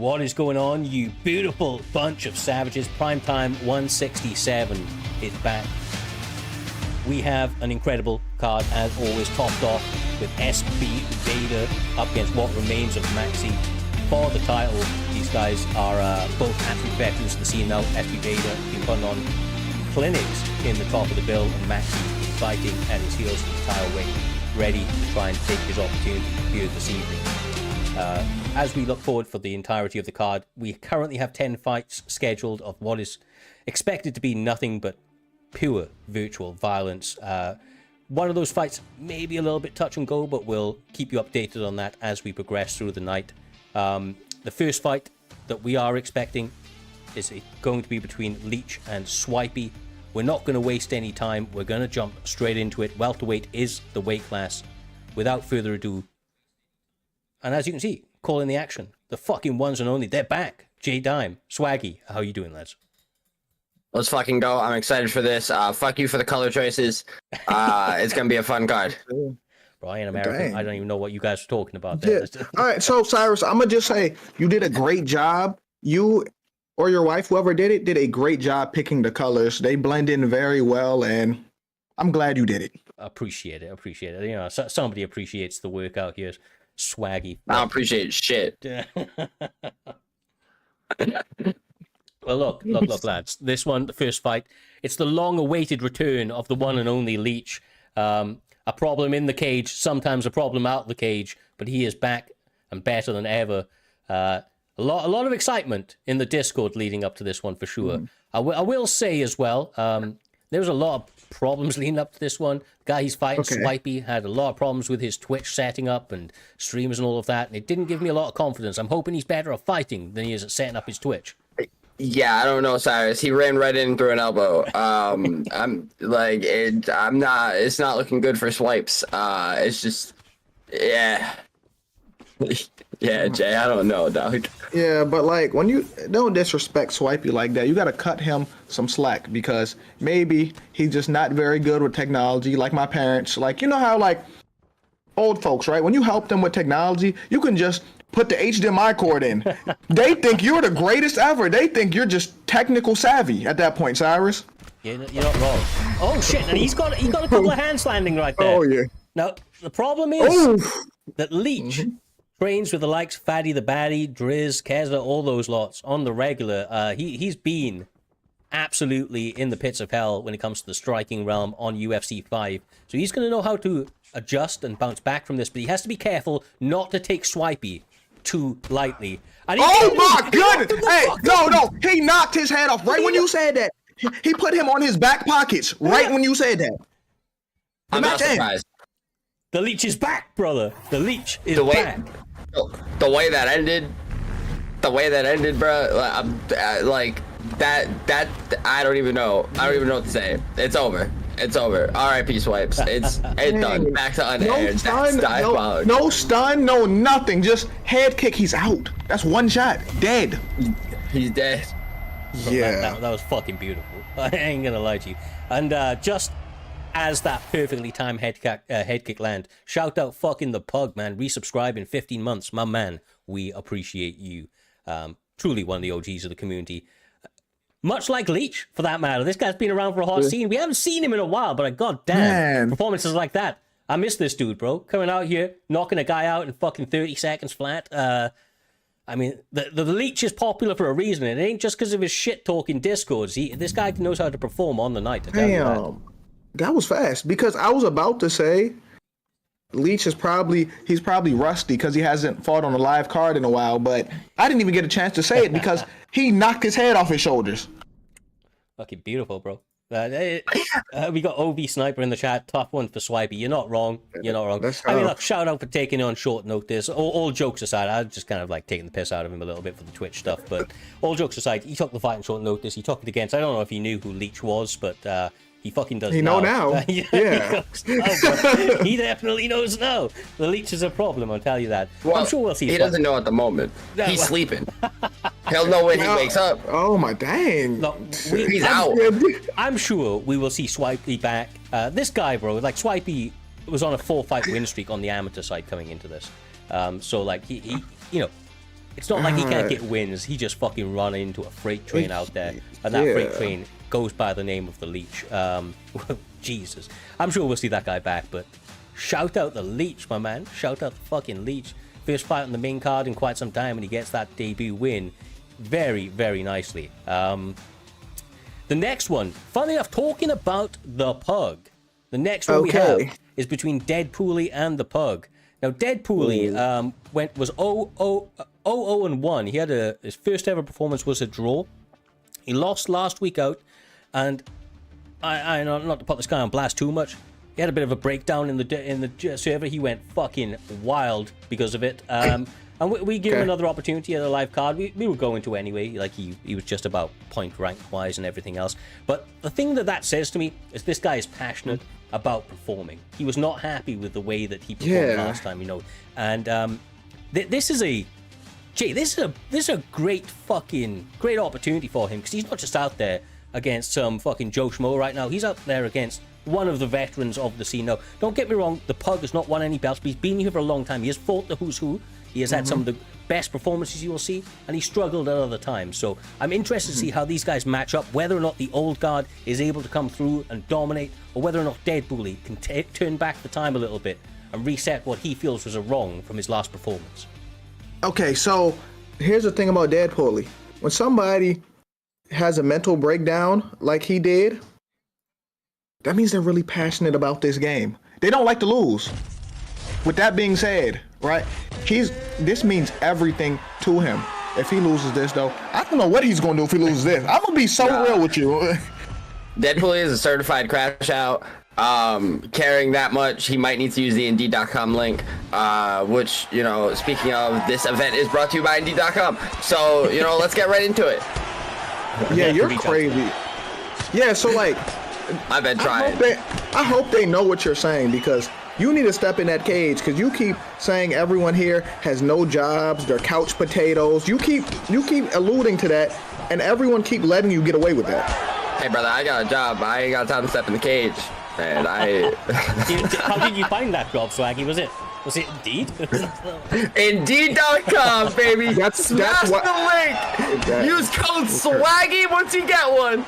What is going on, you beautiful bunch of savages? PrimeTime 167 is back. We have an incredible card, as always, topped off with SB Vader up against what remains of Maxy for the title. These guys are both absolute veterans of the scene now. SB Vader been putting on clinics in the top of the bill, and Maxy fighting at his heels the entire way, ready to try and take his opportunity here this evening. As we look forward for the entirety of the card, we currently have 10 fights scheduled of what is expected to be nothing but pure virtual violence. One of those fights may be a little bit touch and go, but we'll keep you updated on that as we progress through the night. The first fight that we are expecting is going to be between Leech and Swipey. We're not going to waste any time. We're going to jump straight into it. Welterweight is the weight class. Without further ado, and as you can see, calling the action, the fucking ones and only, they're back. J-Dime, Swaggy, how you doing, lads? Let's fucking go. I'm excited for this. Fuck you for the color choices. It's gonna be a fun card. Brian, American, I don't even know what you guys are talking about there. Yeah. All right, so Cyrus, I'm gonna just say you did a great job. You or your wife, whoever did it, did a great job picking the colors. They blend in very well, and I'm glad you did it. Appreciate it. You know, somebody appreciates the work out here. Swaggy. I don't appreciate shit. Well, look, lads. This one, the first fight, it's the long-awaited return of the one and only Leech. A problem in the cage, sometimes a problem out the cage, but he is back and better than ever. A lot of excitement in the Discord leading up to this one for sure. I will say as well, there was a lot of problems leading up to this one. The guy he's fighting, Swipey, had a lot of problems with his Twitch setting up and streamers and all of that, and it didn't give me a lot of confidence. I'm hoping he's better at fighting than he is at setting up his Twitch. Yeah, I don't know, Cyrus. He ran right in through an elbow. I'm like, it's not looking good for Swipes. It's just, yeah. Yeah, Jay, I don't know, dog. Yeah, but like when you don't disrespect Swipey like that, you gotta cut him some slack because maybe he's just not very good with technology. Like my parents, like you know how like old folks, right? When you help them with technology, you can just put the HDMI cord in. They think you're the greatest ever. They think you're just technical savvy at that point, Cyrus. You're not wrong. Oh shit! And he got a couple of hands landing right there. Oh yeah. Now the problem is that Leech trains with the likes of Fatty the Baddie, Driz, Keza, all those lots on the regular. He's been absolutely in the pits of hell when it comes to the striking realm on UFC 5. So he's going to know how to adjust and bounce back from this, but he has to be careful not to take Swipey too lightly. Oh my goodness! Hey, no, he knocked his head off right when you said that. He put him on his back pockets right when you said that. I'm not surprised. The Leech is back, brother. The Leech is back. The way that ended, bro. Like that. I don't even know. I don't even know what to say. It's over. R.I.P. Swipes. It's done. Back to unaired. No stun, no nothing. Just head kick. He's out. That's one shot. Dead. He's dead. So yeah. That was fucking beautiful. I ain't gonna lie to you. And just as that perfectly timed head kick land, shout out fucking the pug, man. Resubscribe in 15 months. My man, we appreciate you. Truly one of the OGs of the community. Much like Leech, for that matter. This guy's been around for a hot scene. We haven't seen him in a while, but goddamn, performances like that. I miss this dude, bro. Coming out here, knocking a guy out in fucking 30 seconds flat. I mean, the Leech is popular for a reason. It ain't just because of his shit-talking Discords. This guy knows how to perform on the night. Damn. That was fast because I was about to say Leech is probably rusty because he hasn't fought on a live card in a while, but I didn't even get a chance to say it because he knocked his head off his shoulders. Fucking beautiful, bro. We got OV Sniper in the chat. Tough one for Swipey. You're not wrong. I mean, look, shout out for taking on short notice. All jokes aside, I was just kind of like taking the piss out of him a little bit for the Twitch stuff. But all jokes aside, he took the fight on short notice. He took it against. I don't know if he knew who Leech was, but he fucking does. He know now. Yeah. He definitely knows now. The Leech is a problem. I'll tell you that. Well, I'm sure we'll see. He doesn't know at the moment. He's sleeping. He'll know when he wakes up. Oh my dang! Look, he's out. I'm sure we will see Swipey back. This guy, bro, like Swipey was on a 4-fight win streak on the amateur side coming into this. So like he you know, It's not like he can't get wins. He just fucking run into a freight train out there, and that freight train goes by the name of the Leech. Jesus, I'm sure we'll see that guy back, but shout out the Leech, my man. Shout out the fucking Leech. First fight on the main card in quite some time, and he gets that debut win very, very nicely. The next one, funny enough, talking about the Pug. The next one we have is between Deadpool and the Pug. Now, Deadpool was 0-0-1. He had his first ever performance was a draw. He lost last week out, and I not to put this guy on blast too much. He had a bit of a breakdown in the server. He went fucking wild because of it. And we give him another opportunity at a live card. We would go into anyway. Like he was just about point rank wise and everything else. But the thing that says to me is this guy is passionate about performing. He was not happy with the way that he performed last time, you know. And this is a great opportunity for him, because he's not just out there against some fucking Joe Schmo right now. He's out there against one of the veterans of the scene. Now, don't get me wrong, the Pug has not won any belts, but he's been here for a long time. He has fought the who's who. He has had some of the best performances you will see, and he struggled at other times. So I'm interested to see how these guys match up, whether or not the old guard is able to come through and dominate, or whether or not Deadpool can turn back the time a little bit and reset what he feels was a wrong from his last performance. Okay, so here's the thing about Deadpool. When somebody has a mental breakdown like he did, that means they're really passionate about this game. They don't like to lose. With that being said, right, this means everything to him. If he loses this, though, I don't know what he's going to do if he loses this. I'm going to be so real with you. Deadpool is a certified crash out. Carrying that much, he might need to use the Indeed.com link, which, you know, speaking of, this event is brought to you by Indeed.com. So, you know, let's get right into it. Yeah, you're crazy. Yeah, so, like, I've been trying. I hope they know what you're saying, because you need to step in that cage, because you keep saying everyone here has no jobs, they're couch potatoes. You keep alluding to that, and everyone keep letting you get away with that. Hey, brother, I got a job. I ain't got time to step in the cage. And How did you find that job, Swaggy? Was it Indeed? Indeed.com, baby. Smash what, the link. Exactly. Use code Swaggy once you get one.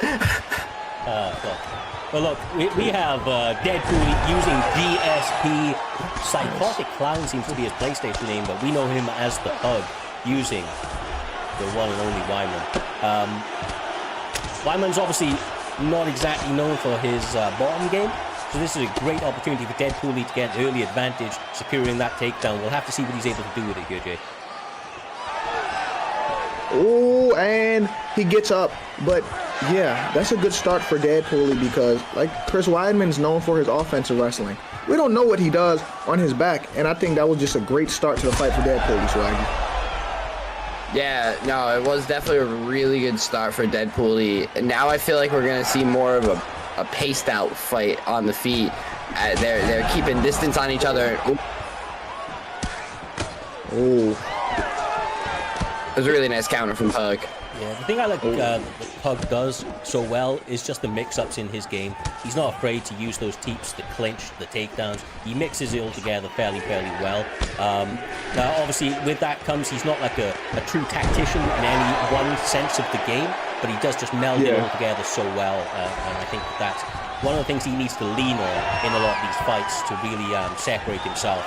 Well, look, we have Deadpool using GSP. Psychotic Clown seems to be his PlayStation name, but we know him as the Pug, using the one and only Wyman. Wyman's obviously not exactly known for his bottom game, so this is a great opportunity for Deadpool to get an early advantage, securing that takedown. We'll have to see what he's able to do with it here, Jay. Oh, and he gets up. But yeah, that's a good start for Deadpool, because like Chris Weidman's known for his offensive wrestling. We don't know what he does on his back, and I think that was just a great start to the fight for Deadpool, Swaggy. Yeah, no, it was definitely a really good start for Deadpool. And now I feel like we're gonna see more of a paced out fight on the feet. They're keeping distance on each other. Oh, it was a really nice counter from Pug. Yeah, the thing I like that Pug does so well is just the mix-ups in his game. He's not afraid to use those teeps, the clinch, the takedowns. He mixes it all together fairly well. Now, obviously, with that comes he's not like a true tactician in any one sense of the game, but he does just meld it all together so well. And I think that's one of the things he needs to lean on in a lot of these fights to really separate himself.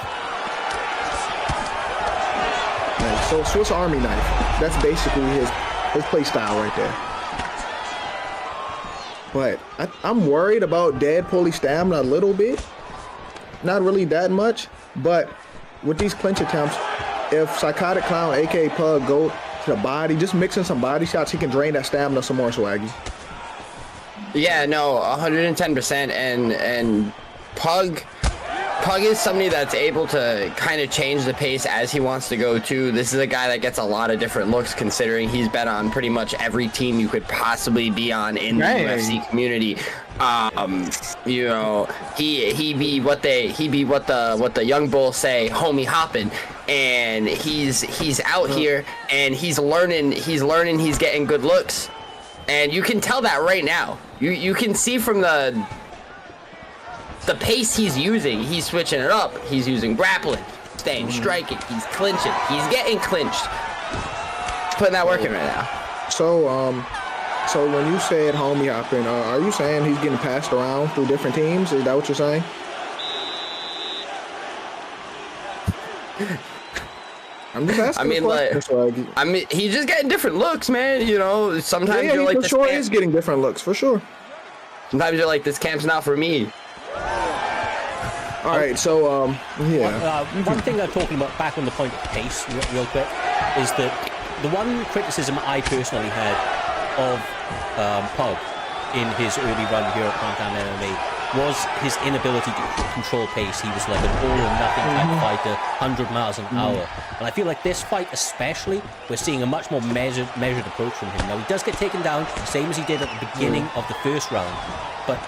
nice. So Swiss Army knife. That's basically his play style right there. But I'm worried about Deadpool's stamina a little bit. Not really that much, but with these clinch attempts, if Psychotic Clown, aka Pug, go to the body, just mixing some body shots, he can drain that stamina some more, Swaggy. Yeah, no, 110%. And Pug is somebody that's able to kind of change the pace as he wants to go too. This is a guy that gets a lot of different looks, considering he's been on pretty much every team you could possibly be on in the UFC community. You know, he be what the young bulls say, homie hopping, and he's out here and he's learning, he's getting good looks, and you can tell that right now. You can see from the pace he's using. He's switching it up. He's using grappling, staying striking. He's clinching. He's getting clinched. putting that work in right now. So when you said homie hopping, are you saying he's getting passed around through different teams? Is that what you're saying? I'm just asking. I mean, he's just getting different looks, man. You know, sometimes you're like, for sure, he's getting different looks for sure. Sometimes you're like, this camp's not for me. All right, so yeah. One thing I'm talking about back on the point of pace, real quick, is that the one criticism I personally had of Pug in his early run here at PrimeTime MMA was his inability to control pace. He was like an all-or-nothing type fighter, 100 miles an hour. And I feel like this fight especially, we're seeing a much more measured approach from him. Now, he does get taken down, same as he did at the beginning of the first round, but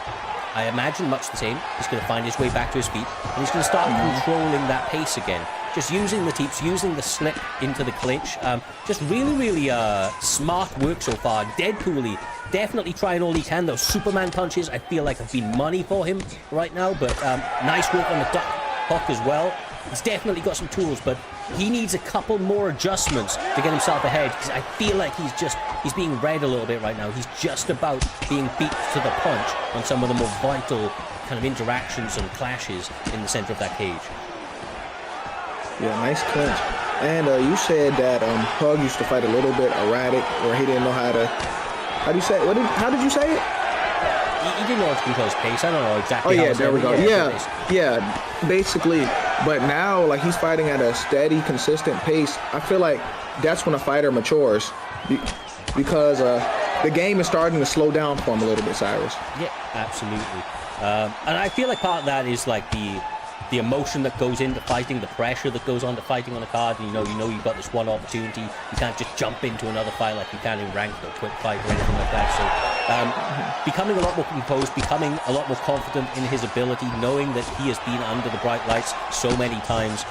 I imagine much the same. He's going to find his way back to his feet, and he's going to start controlling that pace again. Just using the teeps, using the slip into the clinch. Just really smart work so far. Deadpool-y definitely trying all he can. Those Superman punches, I feel like have been money for him right now, but nice work on the duck hook as well. He's definitely got some tools, but he needs a couple more adjustments to get himself ahead, because I feel like he's being read a little bit right now. He's just about being beat to the punch on some of the more vital kind of interactions and clashes in the center of that cage. Yeah, nice clinch. And you said that Pug used to fight a little bit erratic, or he didn't know how to. How do you say? How did you say it? He didn't know how to control his pace. I don't know exactly. Oh yeah, there we go. Yeah, basically. But now, like, he's fighting at a steady, consistent pace. I feel like that's when a fighter matures, because the game is starting to slow down for him a little bit, Cyrus. Yeah, absolutely. And I feel like part of that is like the emotion that goes into fighting, the pressure that goes on to fighting on the card. And, you know you've got this one opportunity. You can't just jump into another fight like you can in ranked or quick fight or anything like that. So becoming a lot more composed, becoming a lot more confident in his ability, knowing that he has been under the bright lights so many times.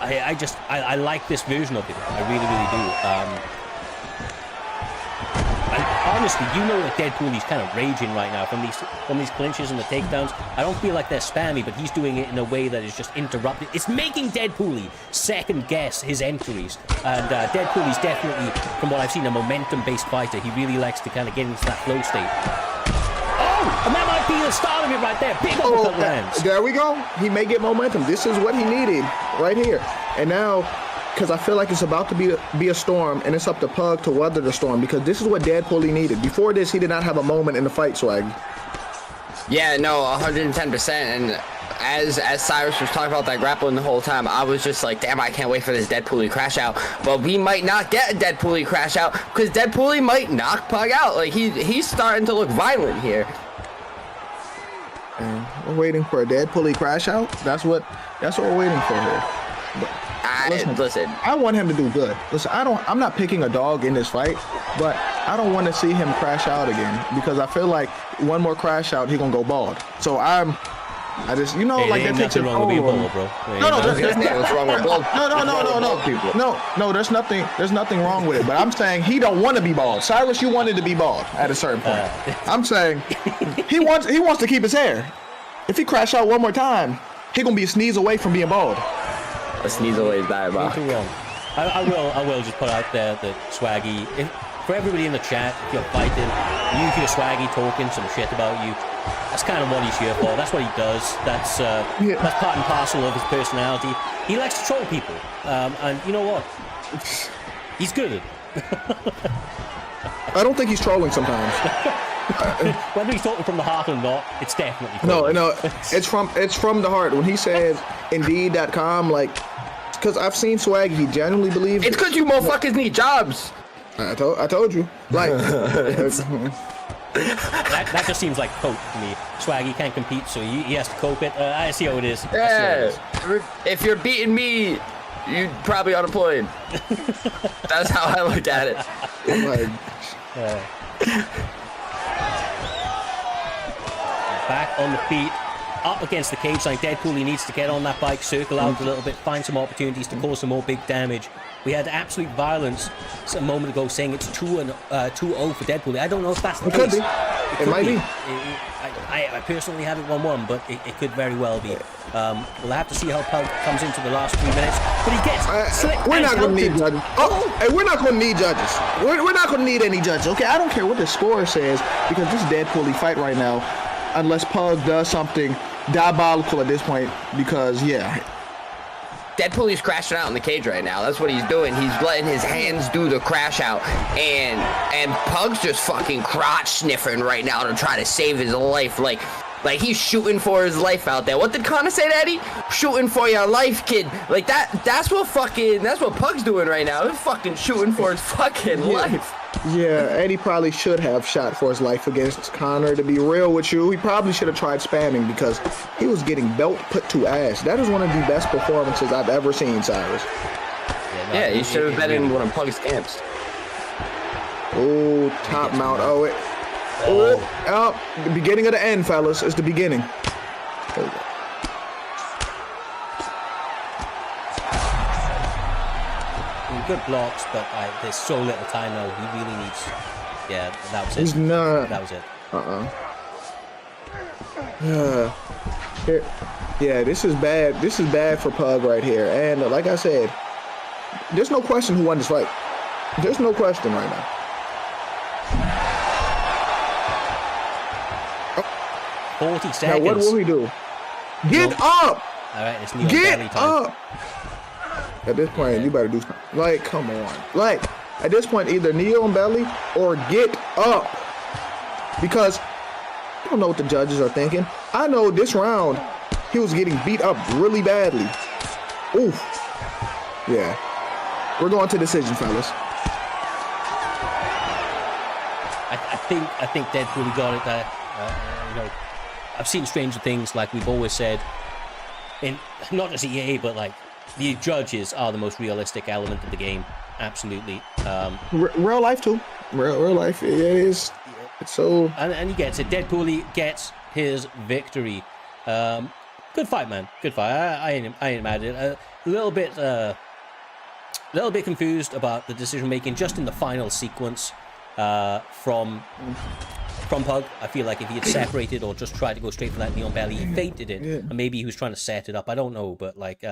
I like this version of him. I really do. Honestly, you know that Deadpool, he's kind of raging right now from these clinches and the takedowns. I don't feel like they're spammy, but he's doing it in a way that is just interrupted. It's making Deadpool second guess his entries. And Deadpool is definitely, from what I've seen, a momentum-based fighter. He really likes to kind of get into that flow state. Oh, and that might be the start of it right there. Big uppercut lands. There we go. He may get momentum. This is what he needed right here. And now, because I feel like it's about to be a storm, and it's up to Pug to weather the storm, because this is what Deadpool needed. Before this, he did not have a moment in the fight, Swaggy. Yeah, no, 110%. And as Cyrus was talking about that grappling the whole time, I was just like, damn, I can't wait for this Deadpool crash out. But we might not get a Deadpool crash out, because Deadpool might knock Pug out. Like, he's starting to look violent here. And we're waiting for a Deadpool crash out. That's what we're waiting for here. But, listen, I want him to do good. Listen, I'm not picking a dog in this fight, but I don't want to see him crash out again, because I feel like one more crash out, he's gonna go bald. So I just, you know, hey, like that takes it wrong with bald, bro. No, there's nothing wrong with it. But I'm saying he don't want to be bald. Cyrus, you wanted to be bald at a certain point. I'm saying he wants to keep his hair. If he crash out one more time, he gonna be a sneeze away from being bald. A sneeze away is bad, bro. I will just put out there that Swaggy, for everybody in the chat, if you're fighting, you hear Swaggy talking some shit about you, that's kind of what he's here for. That's what he does. That's part and parcel of his personality. He likes to troll people, and you know what? He's good at it. I don't think he's trolling sometimes. Whether he's talking from the heart or not, it's definitely trolling. No, it's from the heart. When he says Indeed.com, like, because I've seen Swag, he genuinely believes it's because you motherfuckers need jobs. I told you, like. that just seems like cope to me. Swaggy can't compete, so he has to cope it. I see how it is. Yeah. If you're beating me, you're probably unemployed. That's how I look at it. Back on the feet, up against the cage line. Deadpool, he needs to get on that bike, circle out a little bit, find some opportunities to cause some more big damage. We had absolute violence a moment ago saying it's 2-0 for Deadpool. I don't know if that's the case. It might be. I personally have it 1-1, but it could very well be. We'll have to see how Pug comes into the last 3 minutes. But he gets slick. We're and not going to need countered. judges. Oh, hey, we're not going to need judges. We're not going to need any judges. Okay, I don't care what the score says because this is Deadpool-y fight right now, unless Pug does something diabolical at this point. Because Deadpool is crashing out in the cage right now. That's what he's doing. He's letting his hands do the crash out, and Pug's just fucking crotch sniffing right now to try to save his life. Like he's shooting for his life out there. What did Connor say, Daddy? Shooting for your life, kid. Like that's what Pug's doing right now. He's fucking shooting for his fucking life. Yeah, Eddie probably should have shot for his life against Connor. To be real with you, he probably should have tried spamming because he was getting belt put to ass. That is one of the best performances I've ever seen, Cyrus. Yeah, he should have been in one of Pug's camps. Oh, top mount. The beginning of the end, fellas. It's the beginning. There we go. Good blocks, but there's so little time now. He really needs. Yeah, that was it. He's not. That was it. Yeah, this is bad. This is bad for Pug right here. And like I said, there's no question who won this fight. There's no question right now. 40 seconds. Now what will we do? Get up! All right, it's Neon Get Belly time. up! At this point, you better do something. Like, come on. Like, at this point, either kneel on belly or get up. Because I don't know what the judges are thinking. I know this round, he was getting beat up really badly. Oof. Yeah. We're going to decision, fellas. I think Deadpool got it there. I've seen Stranger Things, like we've always said, in not just EA, but like the judges are the most realistic element of the game. Absolutely. Real life too. Real life. It is. It's so. And he gets it. Deadpool gets his victory. Good fight, man. Good fight. I ain't mad at it. A little bit confused about the decision making just in the final sequence from Pug. I feel like if he had separated or just tried to go straight for that knee on belly, he feinted it, and maybe he was trying to set it up. I don't know, but like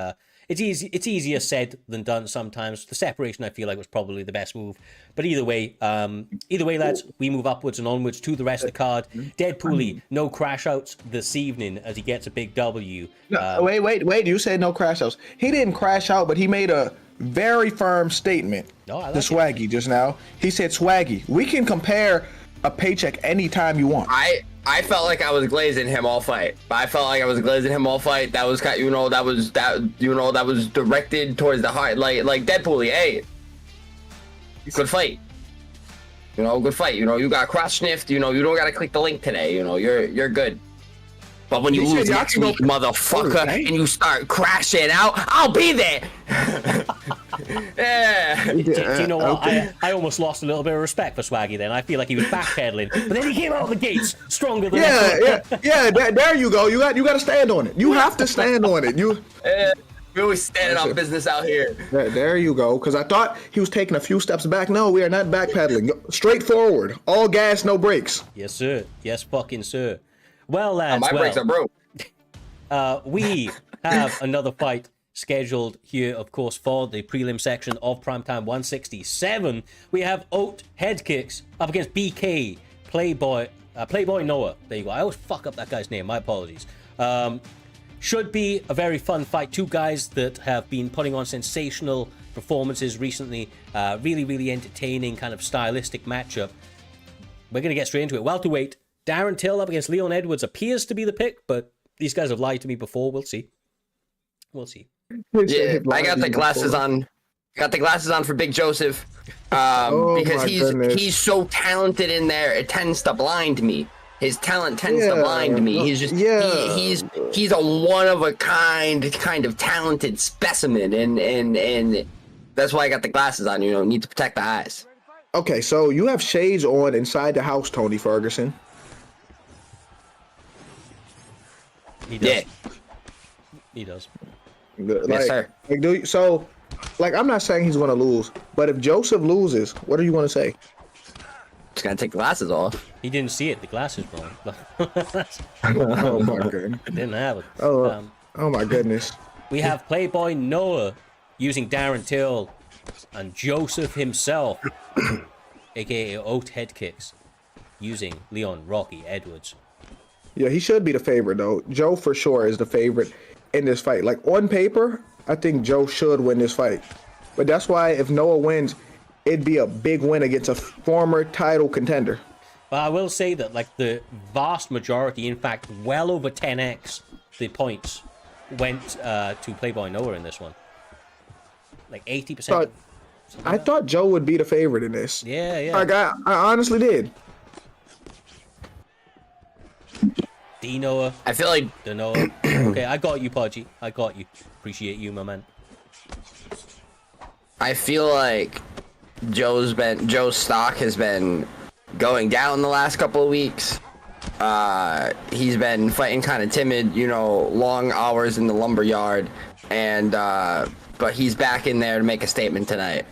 it's easier said than done sometimes. The separation I feel like was probably the best move. But either way, lads, we move upwards and onwards to the rest of the card. Deadpool, no crash outs this evening as he gets a big W. No, wait! You said no crash outs. He didn't crash out, but he made a very firm statement to Swaggy just now. He said, "Swaggy, we can compare a paycheck anytime you want." I felt like I was glazing him all fight. That was that was directed towards the heart, like Deadpool. Hey, good fight. Good fight. You got cross sniffed. You don't got to click the link today. You're good. But when you lose next week, motherfucker, and you start crashing out, I'll be there. Yeah. Do you know what? Okay. I almost lost a little bit of respect for Swaggy then. I feel like he was backpedaling, but then he came out of the gates stronger than There you go. You got to stand on it. You have to stand on it. We always standing on business out here. There you go. Because I thought he was taking a few steps back. No, we are not backpedaling. Straight forward. All gas, no brakes. Yes, sir. Yes, fucking sir. Well, lads, my brakes are broke. We have another fight scheduled here, of course, for the prelim section of Primetime 167. We have Oat Head Kicks up against BK Playboy Noah. There you go. I always fuck up that guy's name. My apologies. Should be a very fun fight. Two guys that have been putting on sensational performances recently. Really, really entertaining, kind of stylistic matchup. We're going to get straight into it. Welterweight, Darren Till up against Leon Edwards appears to be the pick, but these guys have lied to me before. We'll see. Yeah, I got the glasses on. Got the glasses on for Big Joseph because he's so talented in there. It tends to blind me. His talent tends to blind me. He's just he's a one of a kind of talented specimen, and that's why I got the glasses on. Need to protect the eyes. Okay, so you have shades on inside the house, Tony Ferguson. He does. Yeah. He does. Yes, sir. I'm not saying he's going to lose, but if Joseph loses, what are you going to say? Just gotta take the glasses off. He didn't see it. The glasses were on. Oh my goodness. Didn't have it. Oh my goodness. We have Playboy Noah using Darren Till and Joseph himself, aka Oat Head Kicks, using Leon Rocky Edwards. Yeah, he should be the favorite though. Joe for sure is the favorite in this fight. Like on paper, I think Joe should win this fight. But that's why if Noah wins, it'd be a big win against a former title contender. But I will say that like the vast majority, in fact, well over 10x the points went to Playboy Noah in this one. Like 80%. I thought Joe would be the favorite in this. Yeah, yeah. Like I honestly did. D Noah. I feel like The Noah. Okay, I got you, Podgy. I got you. Appreciate you, my man. I feel like Joe's stock has been going down the last couple of weeks. He's been fighting kind of timid, you know, long hours in the lumber yard, and but he's back in there to make a statement tonight.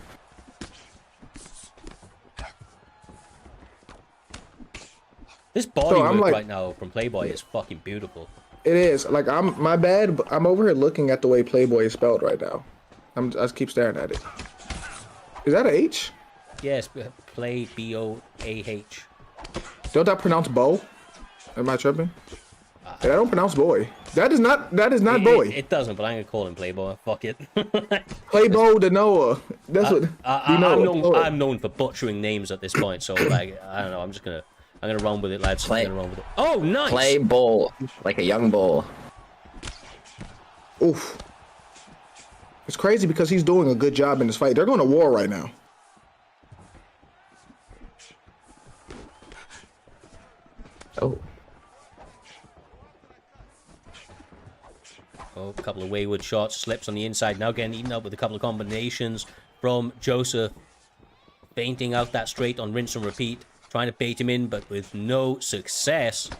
This body work right now from Playboy is fucking beautiful. It is. Like my bad, but I'm over here looking at the way Playboy is spelled right now. I just keep staring at it. Is that an H? Yes, play B-O-A-H. Don't that pronounce bow? Am I tripping? I don't pronounce boy. That is not boy. It doesn't, but I'm gonna call him Playboy. Fuck it. Playboy to Noah. That's what I'm known for butchering names at this point, so like I don't know. I'm gonna run with it, lads. I'm gonna run with it. Oh, nice. Play bull like a young bull. Oof. It's crazy because he's doing a good job in this fight. They're going to war right now. Oh. Oh, a couple of wayward shots, slips on the inside. Now getting eaten up with a couple of combinations from Joseph. Fainting out that straight on rinse and repeat. Trying to bait him in, but with no success.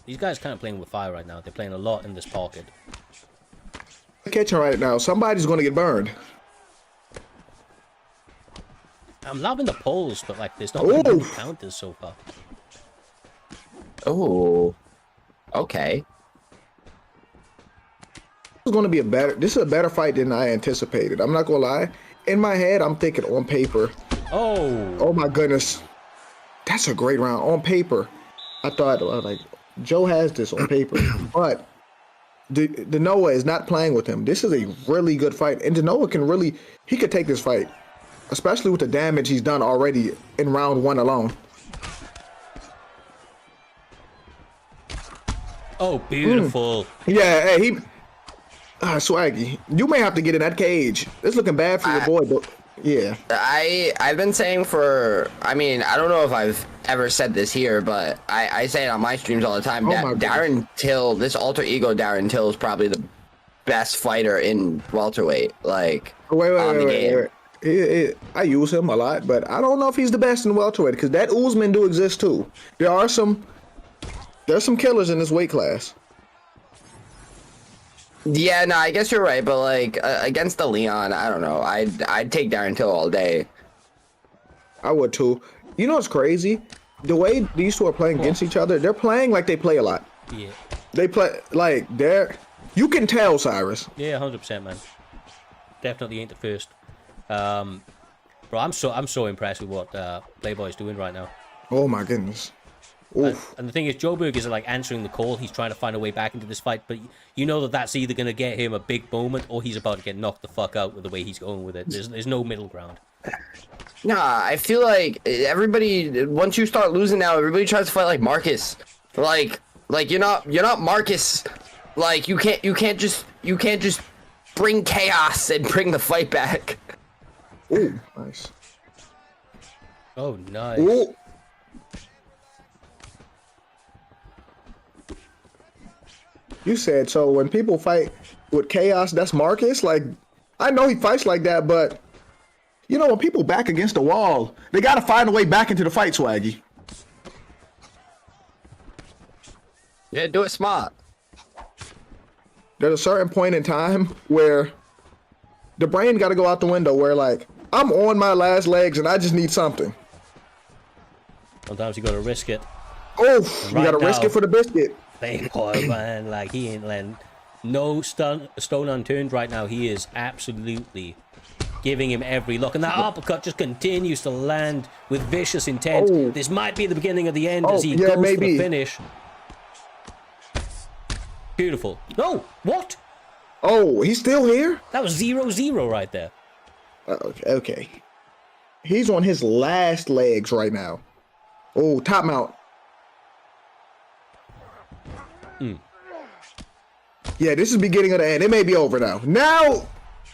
These guys kind of playing with fire right now. They're playing a lot in this pocket. Kitchen right now. Somebody's going to get burned. I'm loving the pulls, but like there's not many counters so far. Oh. Okay. This is a better fight than I anticipated. I'm not gonna lie. In my head, I'm thinking on paper. Oh my goodness, that's a great round on paper. I thought like Joe has this on paper, but the Noah is not playing with him. This is a really good fight, and the Noah he could take this fight, especially with the damage he's done already in round 1 alone. Oh, beautiful. Yeah, hey, Swaggy, you may have to get in that cage. It's looking bad for your boy, but yeah. I've been saying I don't know if I've ever said this here, but I say it on my streams all the time. Darren Till, this alter ego Darren Till is probably the best fighter in welterweight. Like, wait. I use him a lot, but I don't know if he's the best in welterweight because that Usman do exist too. There's some killers in this weight class. Yeah, no, I guess you're right, but like against the Leon, I don't know. I'd take Darren Till all day. I would too. You know what's crazy? The way these two are playing against each other, they're playing like they play a lot. Yeah. They play like you can tell, Cyrus. Yeah, 100%, man. Definitely ain't the first. Bro, I'm so impressed with what Playboy's doing right now. Oh my goodness. And the thing is, Joe Berg is like answering the call. He's trying to find a way back into this fight, but you know that's either going to get him a big moment or he's about to get knocked the fuck out with the way he's going with it. There's no middle ground. Nah, I feel like everybody, once you start losing now, everybody tries to fight like Marcus. Like you're not Marcus. Like you can't just bring chaos and bring the fight back. Ooh, nice. Oh, nice. Ooh. You said so when people fight with chaos, that's Marcus? Like, I know he fights like that, but you know, when people back against the wall, they gotta find a way back into the fight, Swaggy. Yeah, do it smart. there's a certain point in time where the brain got to go out the window. Where like I'm on my last legs and I just need something. Sometimes you gotta risk it. Oh, Right you got to risk now- it for the biscuit. Playboy, man, like he ain't letting no stone unturned right now. He is absolutely giving him every look, and that uppercut just continues to land with vicious intent. Oh. This might be the beginning of the end Oh, as he yeah, goes for maybe. the finish. Beautiful. No, what? Oh, he's still here? That was 0-0 right there. Okay. He's on his last legs right now. Oh, top mount. Yeah, this is beginning of the end. It may be over now. Now,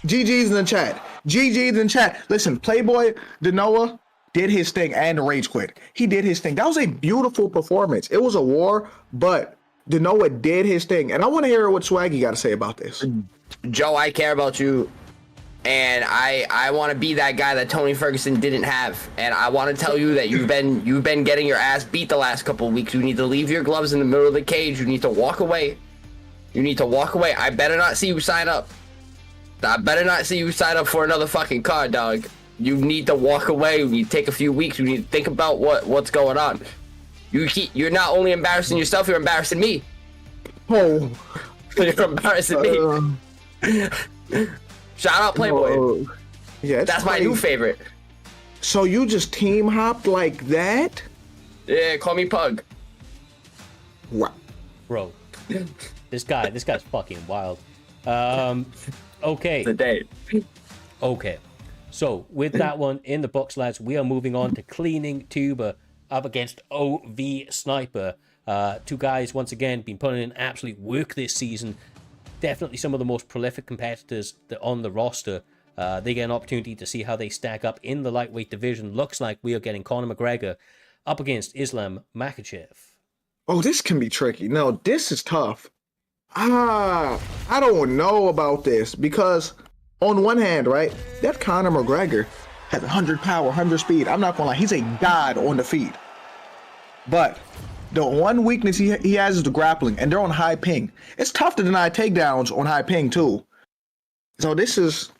GG's in the chat. GG's in the chat. Listen, Playboy Denoa did his thing and the rage quit. He did his thing. That was a beautiful performance. It was a war, but Denoa did his thing. And I want to hear what Swaggy got to say about this. Joe, I care about you, and I want to be that guy that Tony Ferguson didn't have. And I want to tell you that you've been getting your ass beat the last couple of weeks. You need to leave your gloves in the middle of the cage. You need to walk away. You need to walk away. I better not see you sign up. I better not see you sign up for another fucking card, dog. You need to walk away. You need to take a few weeks. You need to think about what's going on. You're not only embarrassing yourself, you're embarrassing me. Oh. You're embarrassing me. Shout out Playboy. Yeah, That's my new favorite. So you just team hopped like that? Yeah, call me Pug. Wow. Bro, this guy's fucking wild. Okay. The day. Okay. So, with that one in the books, lads, we are moving on to Cleaning Tuber up against OV Sniper. Two guys, once again, been putting in absolute work this season. Definitely some of the most prolific competitors on the roster. They get an opportunity to see how they stack up in the lightweight division. Looks like we are getting Conor McGregor up against Islam Makhachev. Oh, this can be tricky. No, this is tough. I don't know about this because on one hand, right, that Conor McGregor has 100 power, 100 speed. I'm not gonna lie, he's a god on the feet. But the one weakness he has is the grappling, and they're on high ping. It's tough to deny takedowns on high ping too. So this is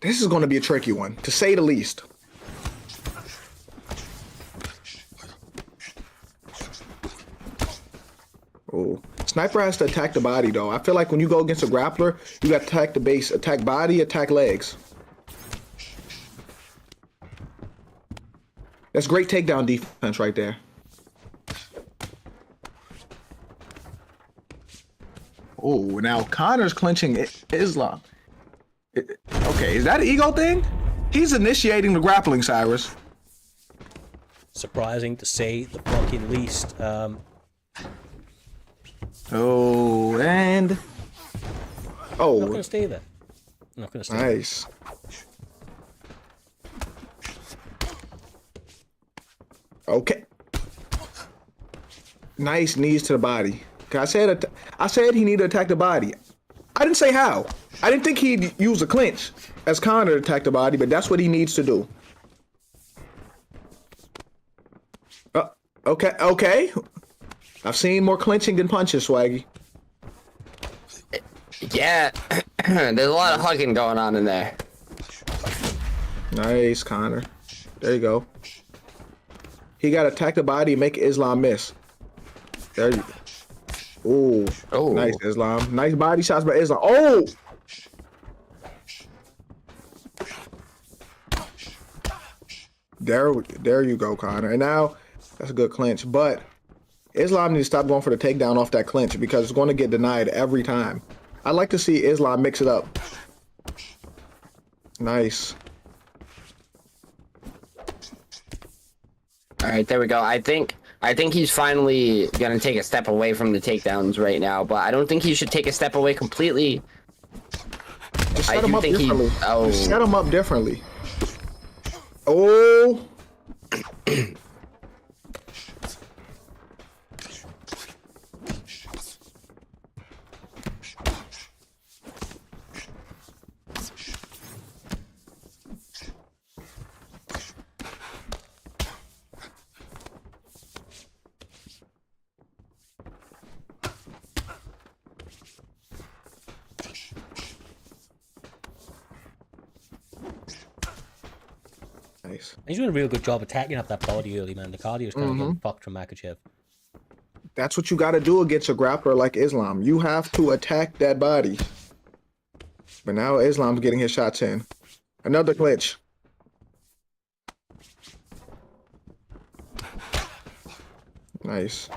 going to be a tricky one, to say the least. Oh, Sniper has to attack the body though. I feel like when you go against a grappler, you got to attack the base, attack body, attack legs. That's great takedown defense right there. Oh, now Conor's clinching Islam. Okay, is that an ego thing? He's initiating the grappling, Cyrus. Surprising to say the fucking least. Oh, and... I'm not going Oh, to stay there. I'm not going to stay nice. Okay. Nice knees to the body. I said he needed to attack the body. I didn't say how. I didn't think he'd use a clinch as Conor to attack the body, but that's what he needs to do. Okay. I've seen more clinching than punches, Swaggy. Yeah, there's a lot of hugging going on in there. Nice, Conor. There you go. He got to attack the body and make Islam miss. There you go. Ooh. Oh. Nice, Islam. Nice body shots by Islam. Oh! There you go, Conor. And now, that's a good clinch. But Islam needs to stop going for the takedown off that clinch because it's going to get denied every time. I'd like to see Islam mix it up. Nice. All right, there we go. I think he's finally gonna take a step away from the takedowns right now, but I don't think he should take a step away completely. Just I set him do up think differently. Oh. Just set him up differently. Oh. Nice. He's doing a real good job attacking up that body early, man. The cardio's kind of getting fucked from Makachev. That's what you got to do against a grappler like Islam. You have to attack that body. But now Islam's getting his shots in. Another glitch. Nice.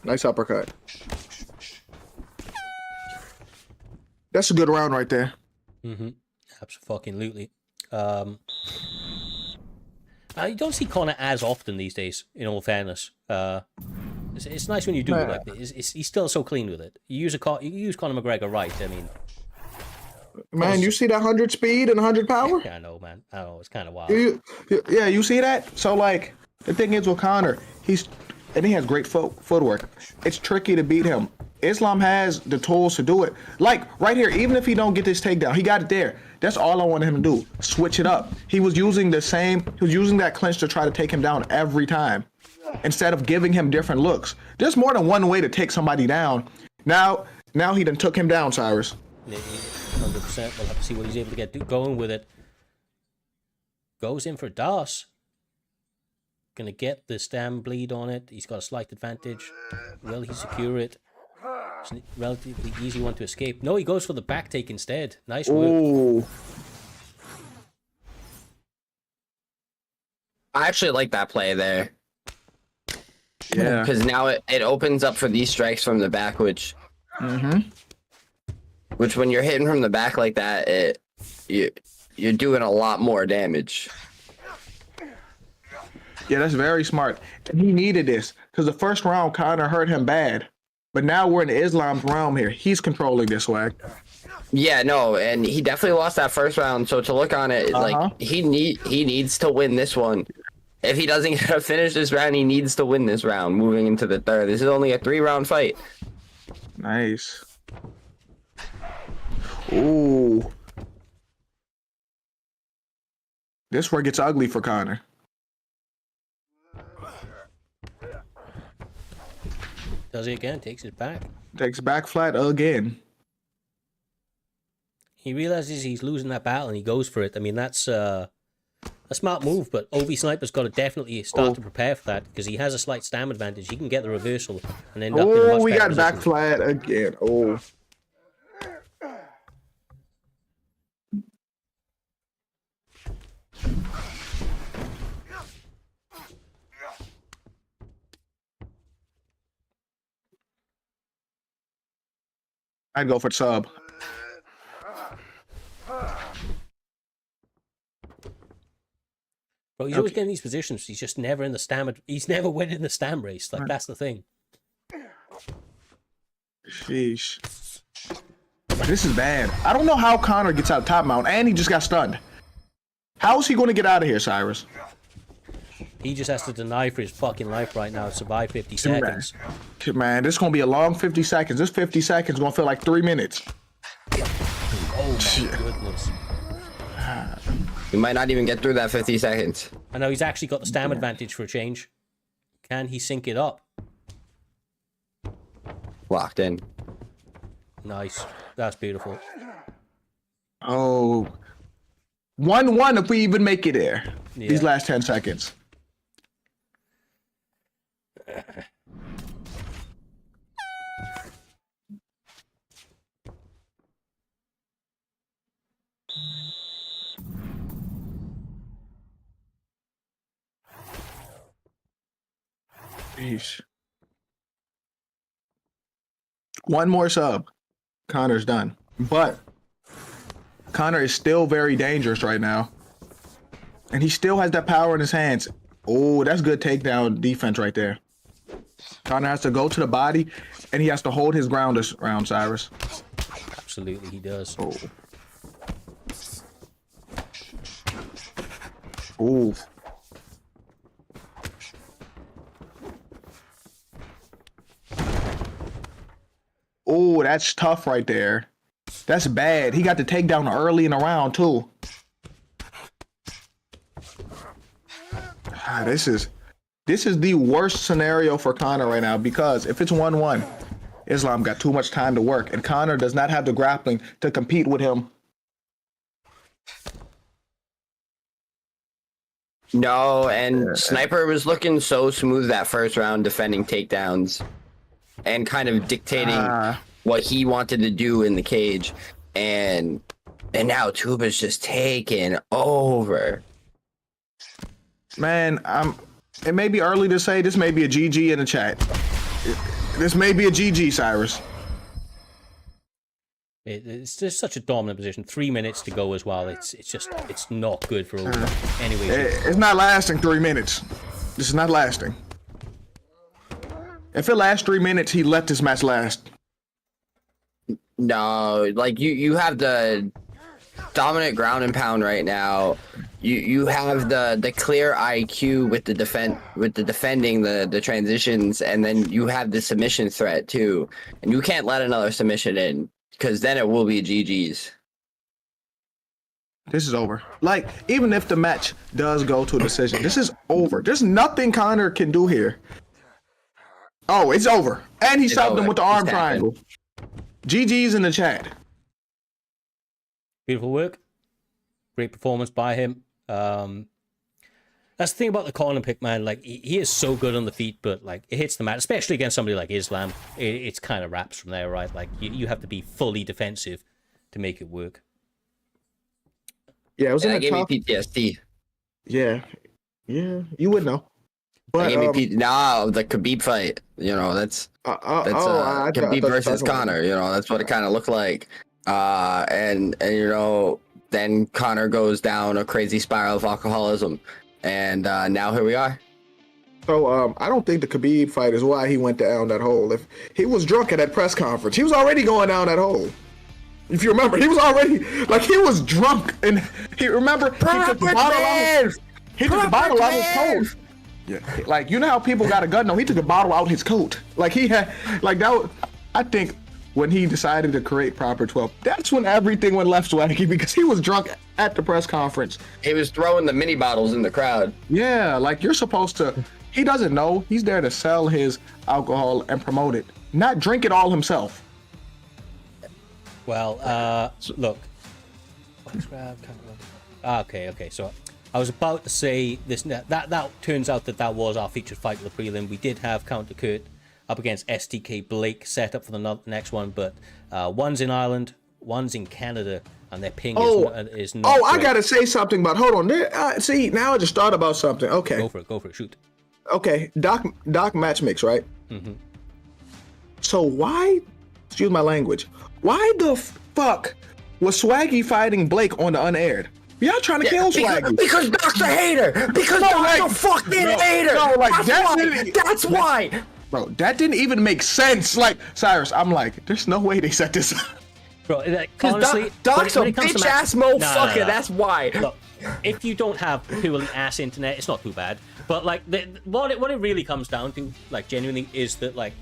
Nice uppercut. That's a good round right there. Absolutely. You don't see Connor as often these days, in all fairness. It's nice when you do it like this. He's still so clean with it. You use Conor McGregor right, I mean... Man, you see that 100 speed and 100 power? Yeah, I know, man. I know, it's kind of wild. Yeah, you see that? So, like, the thing is with Conor, he has great footwork. It's tricky to beat him. Islam has the tools to do it. Like, right here, even if he don't get this takedown, he got it there. That's all I wanted him to do. Switch it up. He was using that clinch to try to take him down every time, instead of giving him different looks. There's more than one way to take somebody down. Now he done took him down, Cyrus. 100%. We'll have to see what he's able to get going with it. Goes in for Das. Gonna get the stem bleed on it. He's got a slight advantage. Will he secure it? It's a relatively easy one to escape. No, he goes for the back take instead. Nice work. Ooh. I actually like that play there. Yeah. Because now it opens up for these strikes from the back, which when you're hitting from the back like that, you're doing a lot more damage. Yeah, that's very smart. And he needed this because the first round Conor hurt him bad. But now we're in Islam's realm here. He's controlling this way. Yeah, no, and he definitely lost that first round. So to look on it, like he needs to win this one. If he doesn't get to finish this round, he needs to win this round. Moving into the third, this is only a 3-round fight. Nice. Ooh. This where it gets ugly for Conor. Does it again, takes it back. Takes back flat again. He realizes he's losing that battle and he goes for it. I mean, that's a smart move, but OV Sniper's got to definitely start to prepare for that because he has a slight stam advantage. He can get the reversal and end up in a much better we got position. back flat again. Oh. I'd go for sub. Bro, he's always getting these positions. He's just never in the stam. He's never winning the stam race. Like, that's the thing. Sheesh. This is bad. I don't know how Conor gets out of top mount, and he just got stunned. How is he going to get out of here, Cyrus? He just has to deny for his fucking life right now to survive 50 seconds. Man, this is going to be a long 50 seconds. This 50 seconds is going to feel like 3 minutes. Oh my goodness. He might not even get through that 50 seconds. I know he's actually got the stam advantage for a change. Can he sync it up? Locked in. Nice. That's beautiful. Oh. 1-1 if we even make it there. Yeah. These last 10 seconds. Sheesh. One more sub. Conor's done. But Conor is still very dangerous right now. And he still has that power in his hands. Oh, that's good takedown defense right there. Conor has to go to the body, and he has to hold his ground this round, Cyrus. Absolutely, he does. Oh. Ooh. Oh, that's tough right there. That's bad. He got the takedown early in the round, too. This is This is the worst scenario for Conor right now because if it's 1-1, Islam got too much time to work, and Conor does not have the grappling to compete with him. No, and Sniper was looking so smooth that first round, defending takedowns and kind of dictating what he wanted to do in the cage. And now Tuba's just taking over. Man, it may be early to say this may be a GG in the chat. This may be a GG, Cyrus. It's just such a dominant position. 3 minutes to go as well. It's not good for anyway. It's not lasting 3 minutes. This is not lasting. If it lasts 3 minutes, he let this match last. No, like you have the dominant ground and pound right now. You have the clear IQ with the defending the transitions, and then you have the submission threat too. And you can't let another submission in, because then it will be GG's. This is over. Like, even if the match does go to a decision, this is over. There's nothing Conor can do here. Oh, it's over. And he subbed him with the arm triangle. GG's in the chat. Beautiful work. Great performance by him. That's the thing about the corner pick, man. Like, he is so good on the feet, but like, it hits the mat, especially against somebody like Islam. It's kind of wraps from there, right? Like, you have to be fully defensive to make it work. Yeah, it was That gave me PTSD. Yeah, you would know. But No, the Khabib fight. You know, that's Khabib versus Conor. You know, that's what it kind of looked like. And you know, then Conor goes down a crazy spiral of alcoholism, and now here we are. So I don't think the Khabib fight is why he went down that hole. If he was drunk at that press conference, he was already going down that hole. If you remember, he was already he was drunk, and he took the bottle out his coat. Yeah, like, you know how people got a gun? No, he took a bottle out his coat. Like, he had that. I think when he decided to create Proper 12, that's when everything went left swaggy, because he was drunk at the press conference. He was throwing the mini bottles in the crowd. Yeah, like, you're supposed to. He doesn't know. He's there to sell his alcohol and promote it, not drink it all himself. Well, look. Okay. So I was about to say this. That turns out that was our featured fight for the prelim. We did have Counter Kurt up against STK Blake set up for the next one, but one's in Ireland, one's in Canada, and their ping is not. I gotta say something, but hold on. See, now I just thought about something. Okay. Go for it. Shoot. Okay, Doc match mix, right? Mm-hmm. So why? Excuse my language. Why the fuck was Swaggy fighting Blake on the unaired? Y'all trying to kill Swaggy? Because Doc's a hater. Because Doc's a fucking hater. No, like, that's why. Bro, that didn't even make sense. Like, Cyrus, I'm like, there's no way they set this up. Bro, honestly, Doc's a bitch ass motherfucker. No. That's why. Look, if you don't have purely ass internet, it's not too bad. But like, what it really comes down to, like, genuinely, is that like,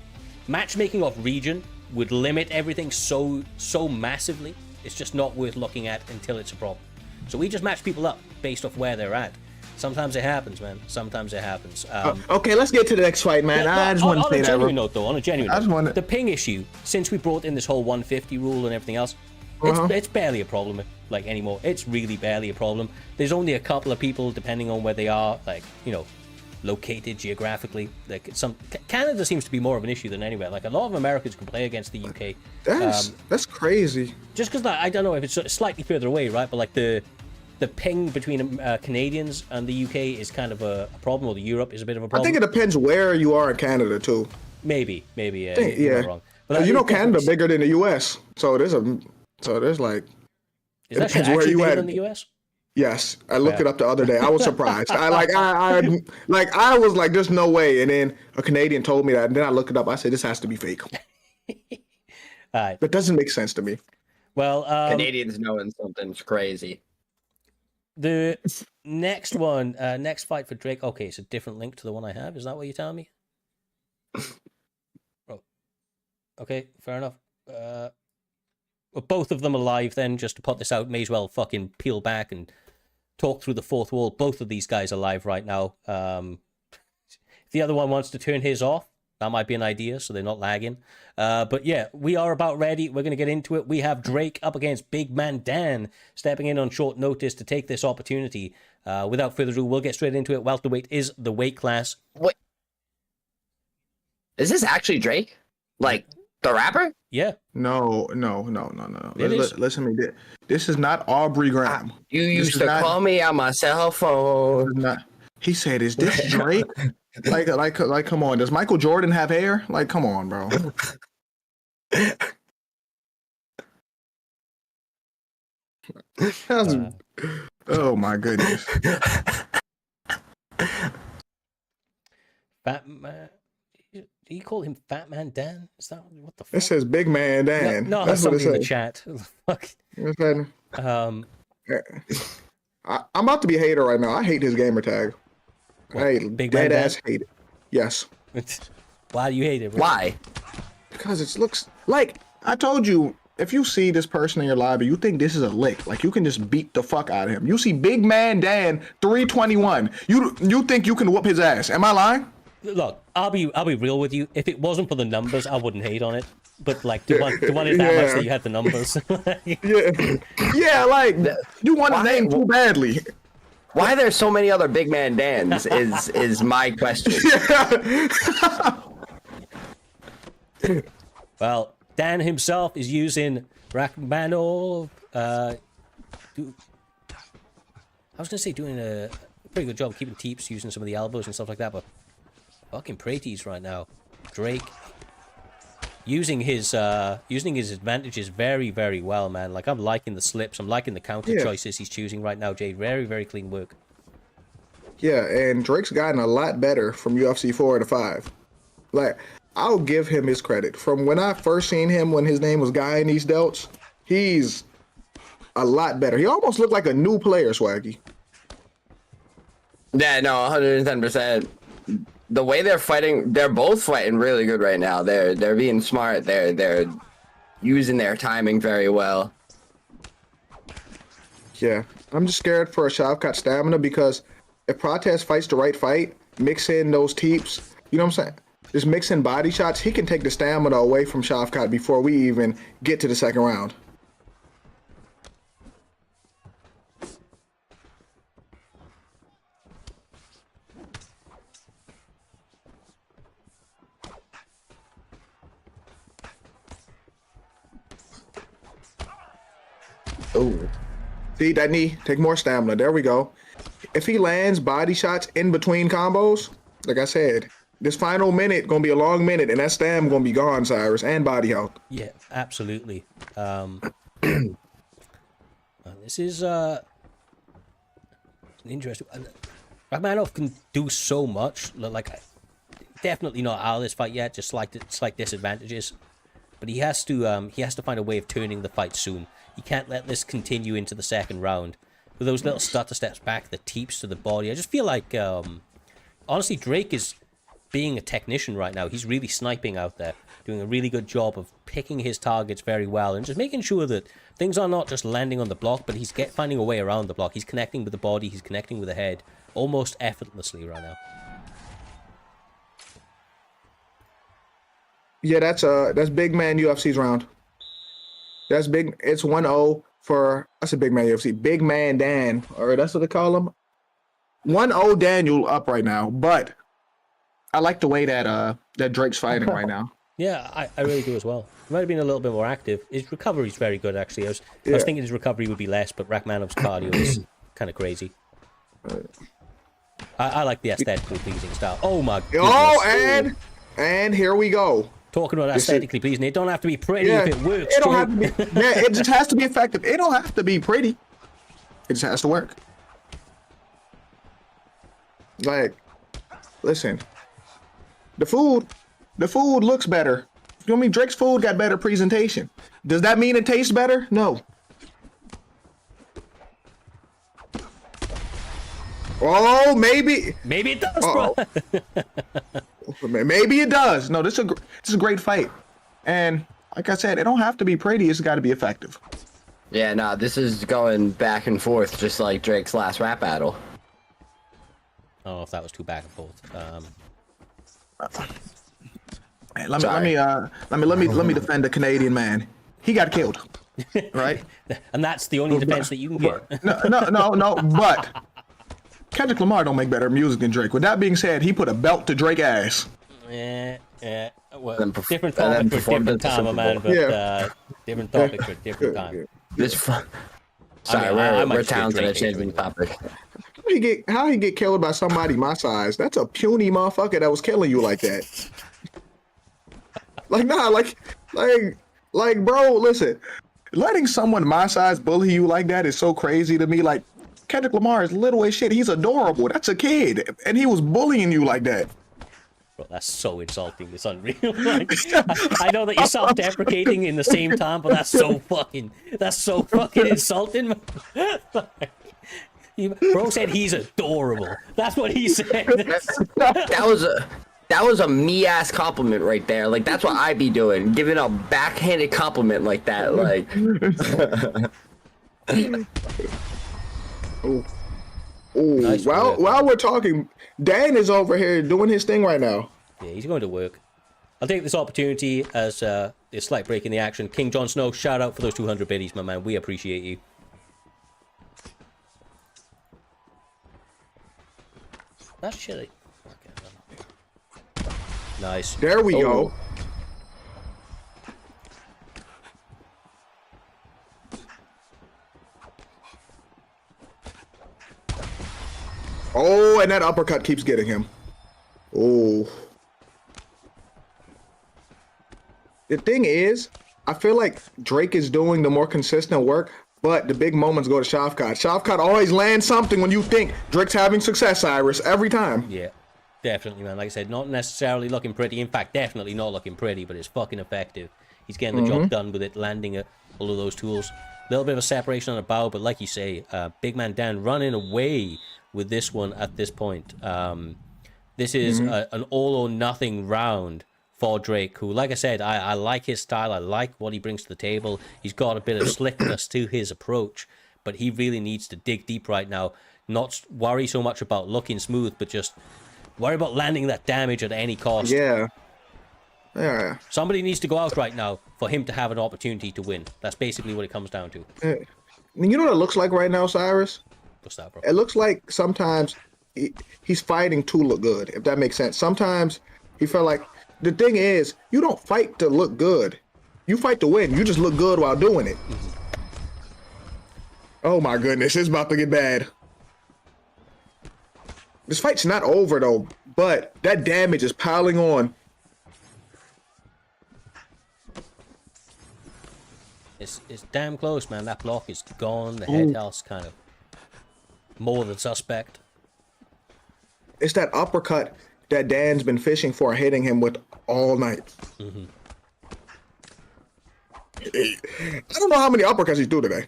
matchmaking off region would limit everything so massively. It's just not worth looking at until it's a problem. So we just match people up based off where they're at. Sometimes it happens, man. Sometimes it happens. Okay, let's get to the next fight, man. I just want to say that. On a genuine note, the ping issue, since we brought in this whole 150 rule and everything else, it's barely a problem, like, anymore. It's really barely a problem. There's only a couple of people, depending on where they are, like, you know, located geographically. Like, Canada seems to be more of an issue than anywhere. Like, a lot of Americans can play against the UK. That's crazy. Just because, I don't know if it's slightly further away, right? But like the ping between Canadians and the UK is kind of a problem, or the Europe is a bit of a problem. I think it depends where you are in Canada too. Maybe, yeah. You're not wrong. But you know, Canada bigger than the US, so there's like. Is that actually where you bigger than the US? Yes, I looked it up the other day. I was surprised. I was like, there's no way. And then a Canadian told me that, and then I looked it up. I said, this has to be fake. Right. That doesn't make sense to me. Well, Canadians knowing something's crazy. The next one, next fight for Drake. Okay, it's a different link to the one I have. Is that what you're telling me? Oh, okay, fair enough. Well, both of them are live then, just to put this out. May as well fucking peel back and talk through the fourth wall. Both of these guys are live right now. the other one wants to turn his off, that might be an idea, so they're not lagging. But yeah, we are about ready. We're going to get into it. We have Drake up against Big Man Dan, stepping in on short notice to take this opportunity. Without further ado, we'll get straight into it. Welterweight is the weight class. Wait, is this actually Drake? Like the rapper? Yeah. No. Listen to me. This is not Aubrey Graham. You used to call me on my cell phone. He said, "Is this Drake?" like, come on. Does Michael Jordan have hair? Like, come on, bro. Oh my goodness. Fat Man. Do you call him Fat Man Dan? Is that what the fuck? It says Big Man Dan. No, That's what it something in the says. chat. Fuck. I'm about to be a hater right now. I hate his gamer tag. I hate Big dead Man ass hate it. Yes. Why do you hate it, bro? Why? Because it looks like, I told you, if you see this person in your lobby, you think this is a lick. Like, you can just beat the fuck out of him. You see Big Man Dan 321. You think you can whoop his ass. Am I lying? Look, I'll be real with you. If it wasn't for the numbers, I wouldn't hate on it. But like, to want it that much that you had the numbers. Yeah, like, you want his name too badly. Why there's so many other Big Man Dans is my question. Well, Dan himself is using Rachmanov. I was gonna say doing a pretty good job keeping teeps, using some of the elbows and stuff like that, but fucking Praties right now. Drake using his advantages very, very well, man. Like, I'm liking the slips, I'm liking the counter choices he's choosing right now, Jade. Very, very clean work. Yeah, and Drake's gotten a lot better from UFC 4 to 5. Like, I'll give him his credit. From when I first seen him when his name was Guy in these delts, he's a lot better. He almost looked like a new player, Swaggy. Yeah, no, 110%. The way they're fighting, they're both fighting really good right now. They're being smart. They're using their timing very well. Yeah, I'm just scared for a Shavkat stamina because if Protest fights the right fight, mix in those teeps, you know what I'm saying? Just mix in body shots, he can take the stamina away from Shavkat before we even get to the second round. Oh, See that knee? Take more stamina. There we go. If he lands body shots in between combos, like I said, this final minute gonna be a long minute, and that stam gonna be gone, Cyrus, and body health. Yeah, absolutely. This is interesting. Rachmanov can do so much. Like, definitely not out of this fight yet. Just slight disadvantages, but he has to find a way of turning the fight soon. He can't let this continue into the second round. With those little stutter steps back, the teeps to the body, I just feel like, honestly, Drake is being a technician right now. He's really sniping out there, doing a really good job of picking his targets very well and just making sure that things are not just landing on the block, but he's finding a way around the block. He's connecting with the body, he's connecting with the head, almost effortlessly right now. Yeah, that's Big Man UFC's round. That's big. It's 1-0 for, I said Big Man UFC. Big Man Dan, or that's what they call him. 1-0 Daniel up right now, but I like the way that Drake's fighting right now. Yeah, I really do as well. He might have been a little bit more active. His recovery's very good, actually. I was thinking his recovery would be less, but Rachmanov's cardio is kind of crazy. I like the aesthetically pleasing style. Oh my goodness. Oh, and here we go. Talking about aesthetically pleasing, it don't have to be pretty if it works. It don't have to be. Yeah, it just has to be effective. It don't have to be pretty. It just has to work. Like, listen, the food looks better. You know what I mean? Drake's food got better presentation. Does that mean it tastes better? No. Oh, maybe. Maybe it does, bro. Maybe it does. No, this is a great fight. And like I said, it don't have to be pretty. It's got to be effective. Yeah, nah, this is going back and forth just like Drake's last rap battle. I don't know if that was too back and forth. Hey, let me defend the Canadian man. He got killed, right? And that's the only defense that you can get. No. But Kendrick Lamar don't make better music than Drake. With that being said, he put a belt to Drake's ass. Yeah. Well, Then different topic for different time, my man. But Yeah. different topic for different time. This fun. Sorry, I might we're just be a talented at Drake changing the hater. topic. How he get killed by somebody my size? That's a puny motherfucker that was killing you like that. Like nah, like bro, listen. Letting someone my size bully you like that is so crazy to me. Like Kendrick Lamar is little as shit. He's adorable. That's a kid, and he was bullying you like that. Bro, that's so insulting. It's unreal. Like, I know that you're self-deprecating in the same time, but that's so fucking insulting. Bro said he's adorable. That's what he said. That was a me-ass compliment right there. Like, that's what I be doing. Giving a backhanded compliment like that. Like... Oh, Nice work. while we're talking, Dan is over here doing his thing right now. Yeah, he's going to work. I'll take this opportunity as a slight break in the action. King Jon Snow, shout out for those 200 biddies, my man. We appreciate you. That's chilly. Okay, nice. There we go. Oh, and that uppercut keeps getting him. Oh. The thing is, I feel like Drake is doing the more consistent work, but the big moments go to Shavkat. Shavkat always lands something when you think Drake's having success, Cyrus, every time. Yeah, definitely, man. Like I said, not necessarily looking pretty. In fact, definitely not looking pretty, but it's fucking effective. He's getting the job done with it, landing all of those tools. A little bit of a separation on the bow, but like you say, Big Man Dan running away with this one at this point. This is an all or nothing round for Drake, who, like I said, I like his style. I like what he brings to the table. He's got a bit of slickness to his approach, but he really needs to dig deep right now. Not worry so much about looking smooth, but just worry about landing that damage at any cost. Yeah. Yeah. Somebody needs to go out right now for him to have an opportunity to win. That's basically what it comes down to. You know what it looks like right now, Cyrus? What's that, bro? It looks like sometimes he's fighting to look good, if that makes sense. Sometimes he felt like, the thing is, you don't fight to look good. You fight to win. You just look good while doing it. Oh my goodness, it's about to get bad. This fight's not over though, but that damage is piling on. It's damn close, man. That block is gone. The head health's kind of more than suspect. It's that uppercut that Dan's been fishing for, hitting him with all night. I don't know how many uppercuts he's threw today.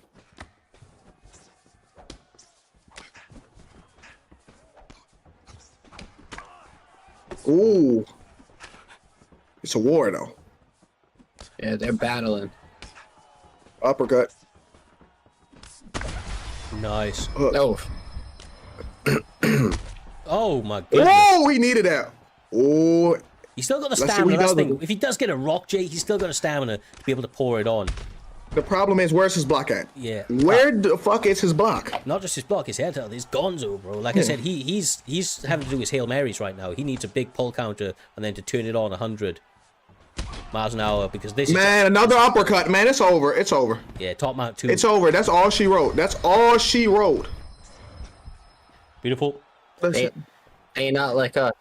Ooh. It's a war, though. Yeah, they're battling. Uppercut. Nice. Oh. Oh my goodness. Oh, he needed that. Oh. He's still got the Let's see what he stamina. That's the does thing. If he does get a rock, Jay, he's still got a stamina to be able to pour it on. The problem is, where's his block at? Yeah. Where the fuck is his block? Not just his block, his head health. He's gonzo, bro. Like I said, he's having to do his Hail Marys right now. He needs a big pull counter and then to turn it on 100 miles an hour because this Man, another uppercut. Man, it's over. It's over. Yeah, top mount 2. It's over. That's all she wrote. That's all she wrote. Beautiful. They not like us.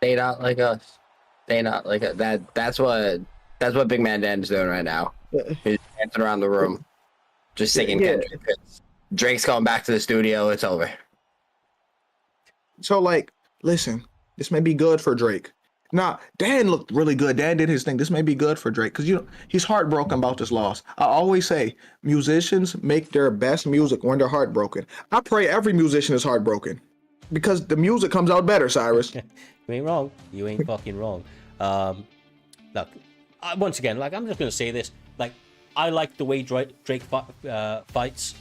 They not like us. They not like us. That's what Big Man Dan's doing right now. He's dancing around the room, just singing Kendrick. Drake's going back to the studio. It's over. So, like, listen, this may be good for Drake. Nah, Dan looked really good. Dan did his thing. This may be good for Drake because, you know, he's heartbroken about this loss. I always say musicians make their best music when they're heartbroken. I pray every musician is heartbroken because the music comes out better, Cyrus. You ain't wrong. You ain't fucking wrong. Look, once again, like, I'm just going to say this. Like, I like the way Drake fights.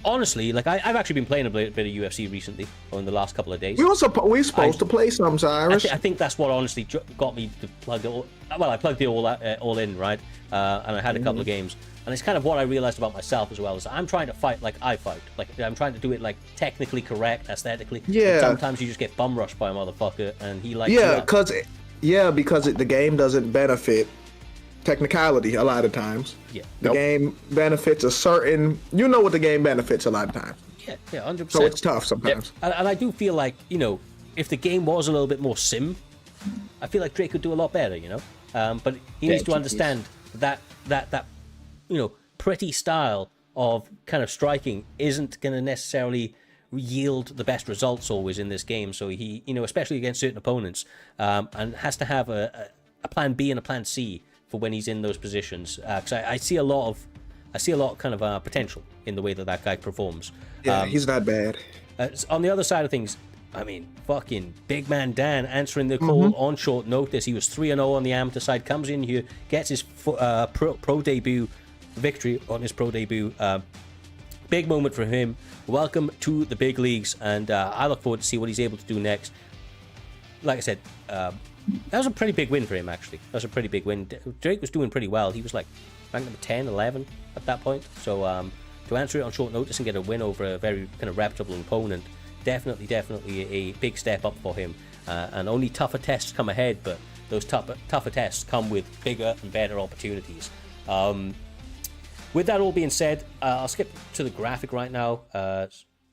honestly, like, I've actually been playing a bit of UFC recently, or in the last couple of days. We supposed to play some, Cyrus. I think that's what honestly got me to plug it all. Well, I plugged it all in, right? And I had a couple of games. And it's kind of what I realized about myself as well, is I'm trying to fight like I fight. Like, I'm trying to do it, like, technically correct, aesthetically. Yeah. And sometimes you just get bum rushed by a motherfucker, and he likes Yeah, because the game doesn't benefit technicality a lot of times. Yeah. The game benefits a certain... You know what the game benefits a lot of times. Yeah, 100%. So it's tough sometimes. And I do feel like, you know, if the game was a little bit more sim, I feel like Drake could do a lot better, you know? But he needs to understand that you know, pretty style of kind of striking isn't going to necessarily yield the best results always in this game. So he, you know, especially against certain opponents, and has to have a plan B and a plan C for when he's in those positions. Because I see a lot of kind of potential in the way that guy performs. Yeah, he's not bad. On the other side of things, I mean, fucking Big Man Dan answering the call on short notice. He was 3-0 on the amateur side, comes in here, gets his pro debut victory on his pro debut. Big moment for him. Welcome to the big leagues, and I look forward to see what he's able to do next. Like I said, that was a pretty big win for him, actually. That was a pretty big win. Drake was doing pretty well. He was like ranked number 10, 11 at that point. So to answer it on short notice and get a win over a very kind of reputable opponent, definitely a big step up for him. And only tougher tests come ahead, but those tougher tests come with bigger and better opportunities. With that all being said, I'll skip to the graphic right now,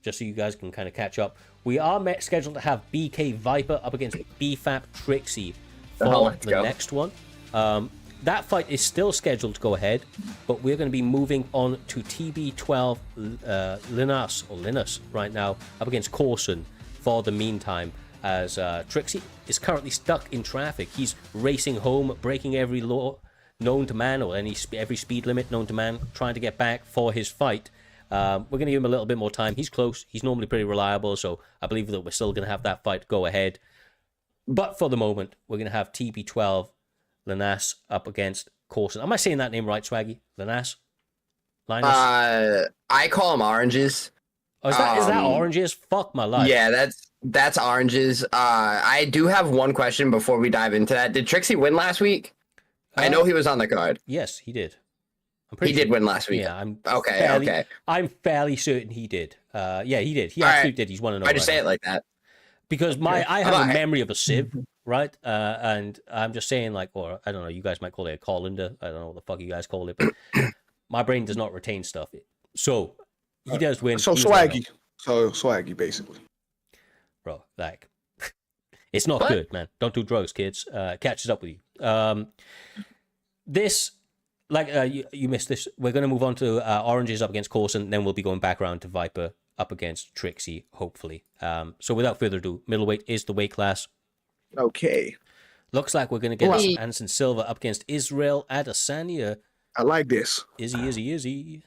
just so you guys can kind of catch up. We are scheduled to have BK Viper up against BFAP Trixie for the next one. That fight is still scheduled to go ahead, but we're going to be moving on to TB12 Linus right now, up against Corson for the meantime, as Trixie is currently stuck in traffic. He's racing home, breaking every law known to man, or every speed limit known to man, trying to get back for his fight. We're going to give him a little bit more time. He's close. He's normally pretty reliable, so I believe that we're still going to have that fight go ahead. But for the moment, we're going to have TB12 Linus up against Corson. Am I saying that name right, Swaggy? Linus? I call him Oranges. Oh, is that Oranges? Fuck my life. Yeah, that's Oranges. I do have one question before we dive into that. Did Trixie win last week? I know he was on the card. Yes, he did. He did win last week. Yeah, okay. I'm fairly certain he did. Yeah, he did. He actually did. He's 1-0. I just say it like that because I have a memory of a sieve, right? And I'm just saying, like, or I don't know. You guys might call it a colander. I don't know what the fuck you guys call it, but my brain does not retain stuff. So he does win. So Swaggy. So Swaggy, basically. Bro, like, it's not good, man. Don't do drugs, kids. Catches up with you. This, like, you missed this. We're going to move on to Oranges up against Corson, then we'll be going back around to Viper up against Trixie, hopefully. So without further ado, middleweight is the weight class. Okay. Looks like we're going to get Anderson Silva up against Israel Adesanya. I like this. Izzy.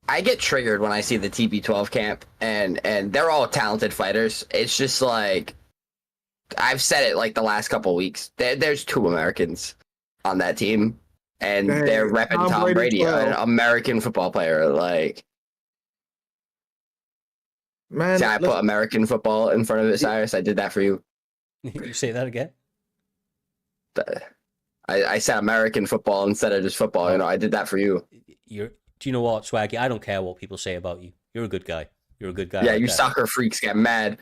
I get triggered when I see the TB12 camp, and they're all talented fighters. It's just like, I've said it like the last couple weeks. There's 2 Americans on that team, and they're repping Tom Brady, an American football player. Like, man, see, I put American football in front of it, Cyrus. I did that for you. You say that again? I said American football instead of just football. You know, I did that for you. Do you know what, Swaggy? I don't care what people say about you. You're a good guy. Yeah, like you that. Soccer freaks get mad.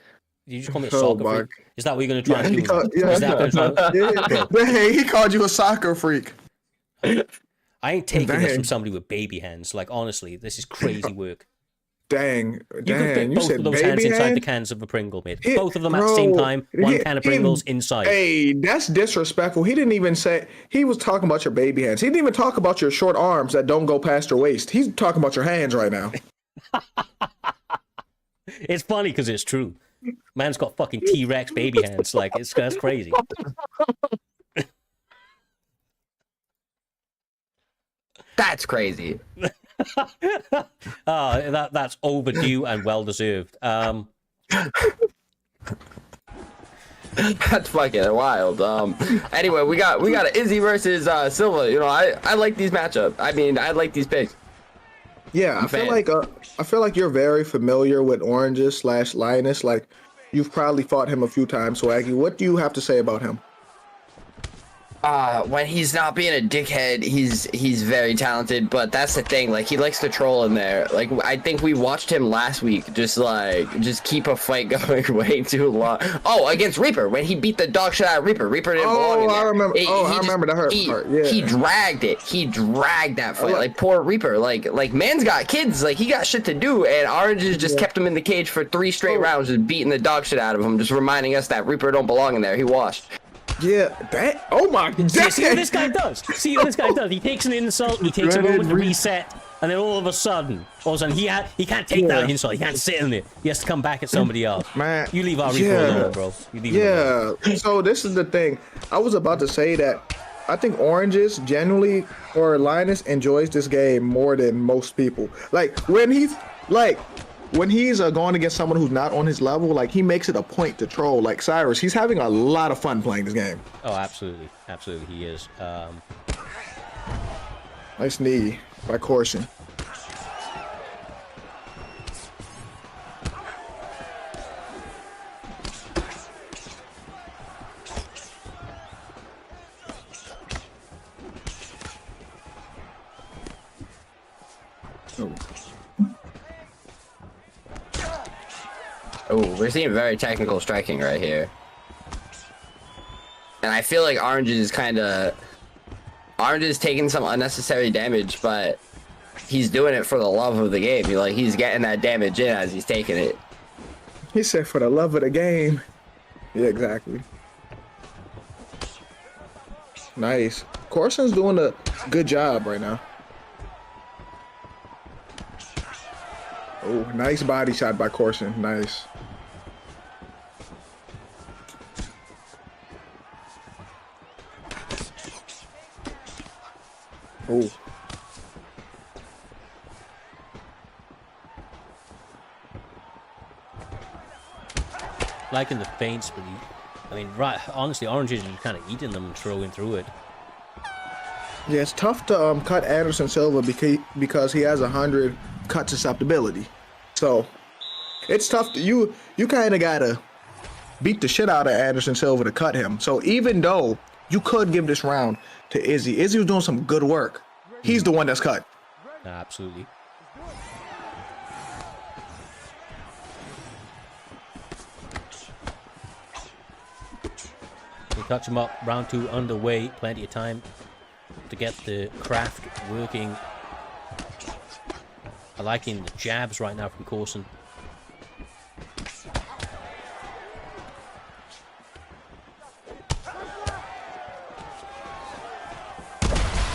You just call me a soccer freak? Is that what you're going to try and do? Hey, he called you a soccer freak. I ain't taking this from somebody with baby hands. Like, honestly, this is crazy work. Dang. You could fit both of those hands inside the cans of a Pringle, mate. Both of them at the same time. One can of Pringles inside. Hey, that's disrespectful. He didn't even say... He was talking about your baby hands. He didn't even talk about your short arms that don't go past your waist. He's talking about your hands right now. It's funny because it's true. Man's got fucking T-Rex baby hands. Like, that's crazy. That's crazy. That's overdue and well deserved. That's fucking wild. Anyway, we got Izzy versus Silva. You know, I like these matchups. I mean, I like these picks. Yeah, I feel like you're very familiar with Oranges slash Linus. Like, you've probably fought him a few times. Swaggy, what do you have to say about him? When he's not being a dickhead, he's very talented, but that's the thing, like, he likes to troll in there. Like, I think we watched him last week just keep a fight going way too long. Oh, against Reaper, when he beat the dog shit out of Reaper. Reaper didn't belong in there. I remember. I remember that hurt part. Yeah. He dragged it. He dragged that fight. Like, poor Reaper. Like man's got kids. Like, he got shit to do, and Oranges just kept him in the cage for 3 straight rounds, just beating the dog shit out of him, just reminding us that Reaper don't belong in there. He washed. Yeah, that. Oh my god! See what this guy does? See what this guy does? He takes an insult, he takes a moment to reset, and then all of a sudden, he can't take that insult. He can't sit in it. He has to come back at somebody else. Man, you leave our Reaper alone, bro. You leave him alone. So this is the thing. I was about to say that I think Oranges generally, or Linus, enjoys this game more than most people. Like when he's going against someone who's not on his level, like he makes it a point to troll. Like Cyrus, he's having a lot of fun playing this game. Oh, absolutely, he is. Nice knee by Corson. Oh. Oh, we're seeing very technical striking right here. And I feel like Orange is taking some unnecessary damage, but he's doing it for the love of the game. He's getting that damage in as he's taking it. He said for the love of the game. Yeah, exactly. Nice. Corson's doing a good job right now. Oh, nice body shot by Corson. Nice. Oh. Liking the feints, but honestly, Orange is kind of eating them and throwing through it. Yeah, it's tough to cut Anderson Silva because he has 100 cut susceptibility. So it's tough to you kind of gotta beat the shit out of Anderson Silva to cut him. So even though you could give this round to Izzy was doing some good work. He's the one that's cut. Absolutely. We touch him up. Round 2 underway. Plenty of time to get the craft working. I liking the jabs right now from Corson.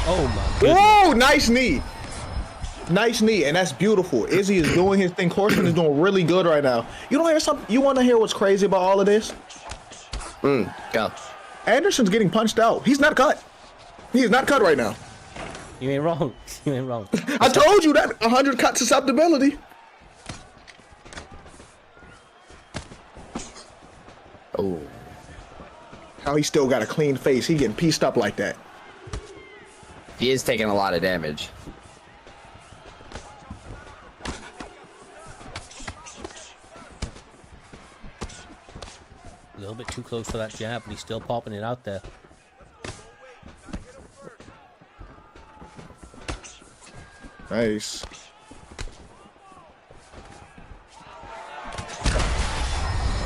Oh my goodness. Oh, nice knee. Nice knee, and that's beautiful. Izzy is doing his thing. Corson is doing really good right now. You don't hear something? You want to hear what's crazy about all of this? Go. Anderson's getting punched out. He's not cut. He is not cut right now. You ain't wrong. You ain't wrong. I told you that 100 cut susceptibility. Oh. How he still got a clean face. He getting pieced up like that. He is taking a lot of damage. A little bit too close for that jab, but he's still popping it out there. Nice.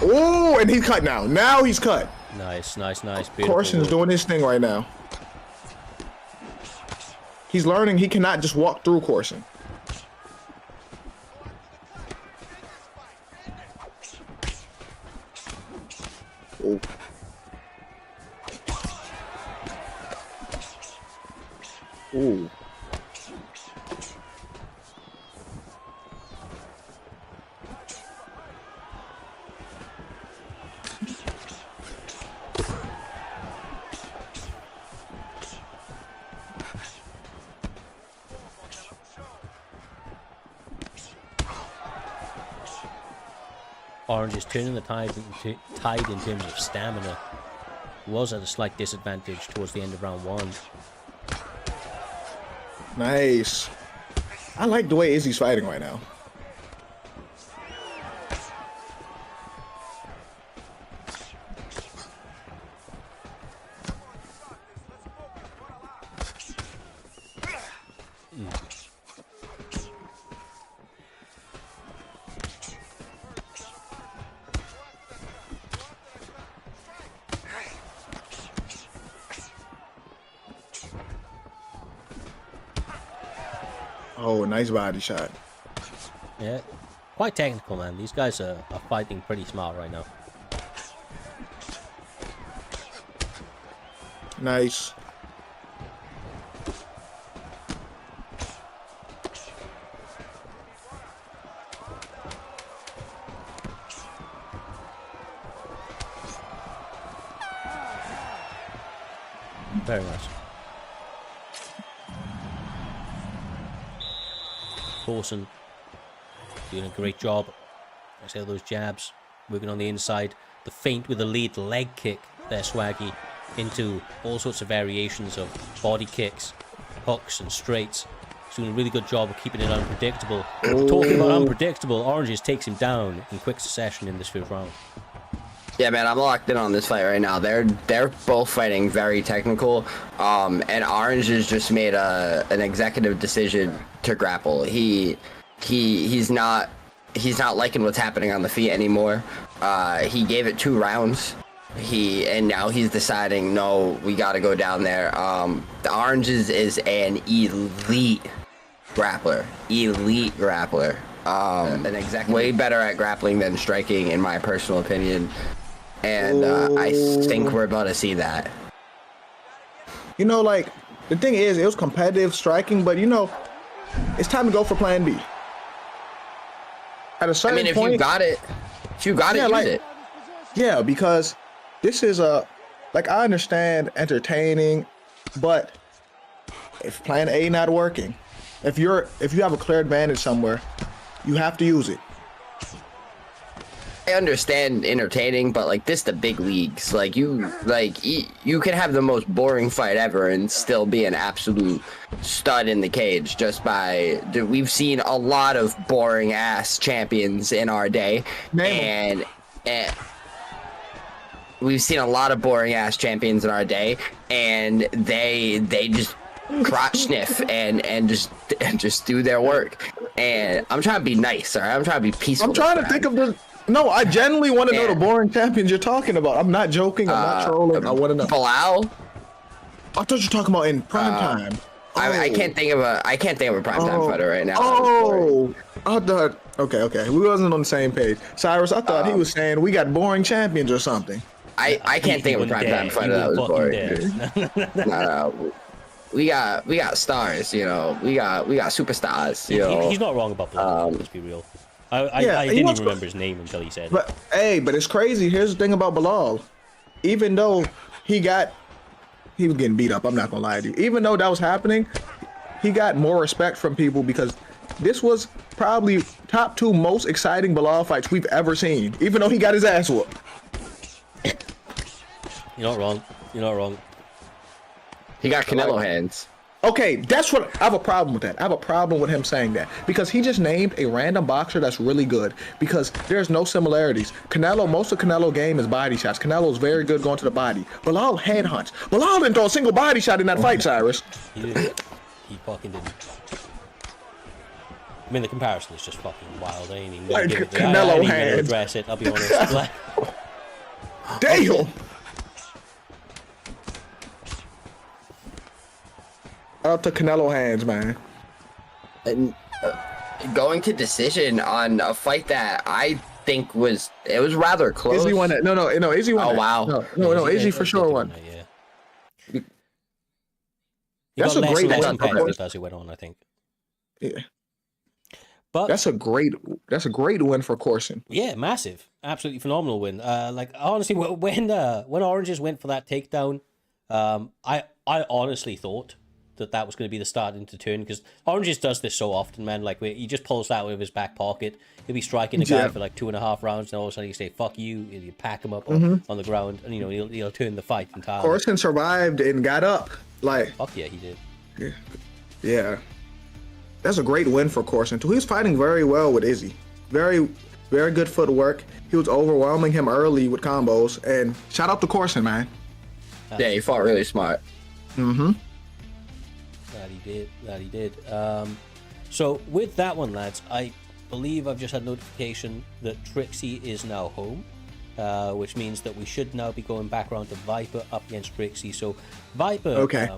Oh, and he's cut now. Now he's cut. Nice, nice, nice. Beautiful. Corson's doing his thing right now. He's learning he cannot just walk through Corson. Oh. Ooh. Orange is turning the tide in terms of stamina. Was at a slight disadvantage towards the end of round 1. Nice. I like the way Izzy's fighting right now. Oh, nice body shot. Yeah, quite technical, man. These guys are fighting pretty smart right now. Nice. Very nice. Corson doing a great job. I say those jabs, working on the inside. The feint with the lead leg kick there, Swaggy, into all sorts of variations of body kicks, hooks and straights. He's doing a really good job of keeping it unpredictable. Talking about unpredictable, Oranges takes him down in quick succession in this first round. Yeah, man, I'm locked in on this fight right now. They're both fighting very technical, and Orange has just made an executive decision to grapple. He's not liking what's happening on the feet anymore. He gave it 2 rounds. And now he's deciding, no, we got to go down there. The Orange is an elite grappler, way better at grappling than striking, in my personal opinion. And I think we're about to see that. You know, like, the thing is, it was competitive striking, but, you know, it's time to go for plan B. At a certain if point, you got it, use it. Yeah, because this is like, I understand entertaining, but if plan A not working, if you have a clear advantage somewhere, you have to use it. I understand entertaining, but like this, the big leagues. You can have the most boring fight ever and still be an absolute stud in the cage just by. We've seen a lot of boring ass champions in our day, and we've seen a lot of boring ass champions in our day, and they just crotch sniff and just do their work. And I'm trying to be nice, all right? I'm trying to be peaceful. I'm trying to think of the. No, I genuinely want to know the boring champions you're talking about. I'm not joking. I'm not trolling. I want to know. Bilal? I thought you were talking about in PrimeTime. I can't think of a PrimeTime fighter right now. Oh, I thought. Okay. We wasn't on the same page. Cyrus, I thought he was saying we got boring champions or something. I can't think of a PrimeTime fighter that was boring. No. We got stars, you know. We got superstars, you know. He's not wrong about Bilal. Let's be real. I didn't even remember his name until he said it. But it's crazy. Here's the thing about Bilal. Even though he was getting beat up, I'm not gonna lie to you. Even though that was happening, he got more respect from people because this was probably top 2 most exciting Bilal fights we've ever seen. Even though he got his ass whooped. You're not wrong. He got Canelo hands. Okay, that's what I have a problem with that. I have a problem with him saying that because he just named a random boxer that's really good because there's no similarities. Most of Canelo game is body shots. Canelo's very good going to the body. Bilal head hunts. Bilal didn't throw a single body shot in that fight, Cyrus. He didn't. He fucking didn't. I mean, the comparison is just fucking wild. I ain't even gonna give it. Canelo I hands. Address it. I'll be honest. Damn. Up to Canelo hands, man. And going to decision on a fight that I think was rather close. Izzy won that. No, Izzy won. Oh that. wow. No, Izzy for sure won. Yeah. That's a great win as he went on, I think. Yeah. But that's a great win for Corson. Yeah, massive, absolutely phenomenal win. Like honestly, when Oranges went for that takedown, I honestly thought that was going to be the start into turn because Oranges does this so often, man. Like he just pulls that out of his back pocket. He'll be striking a guy for like 2.5 rounds, and all of a sudden you say "fuck you," and you pack him up on the ground, and he'll turn the fight entirely. Corson survived and got up. Like fuck yeah, he did. Yeah. that's a great win for Corson too. He was fighting very well with Izzy. Very, very good footwork. He was overwhelming him early with combos. And shout out to Corson, man. Yeah, he fought really smart. Mm-hmm. That he did. So with that one, lads, I believe I've just had notification that Trixie is now home, which means that we should now be going back around to Viper up against Trixie. So Viper, okay.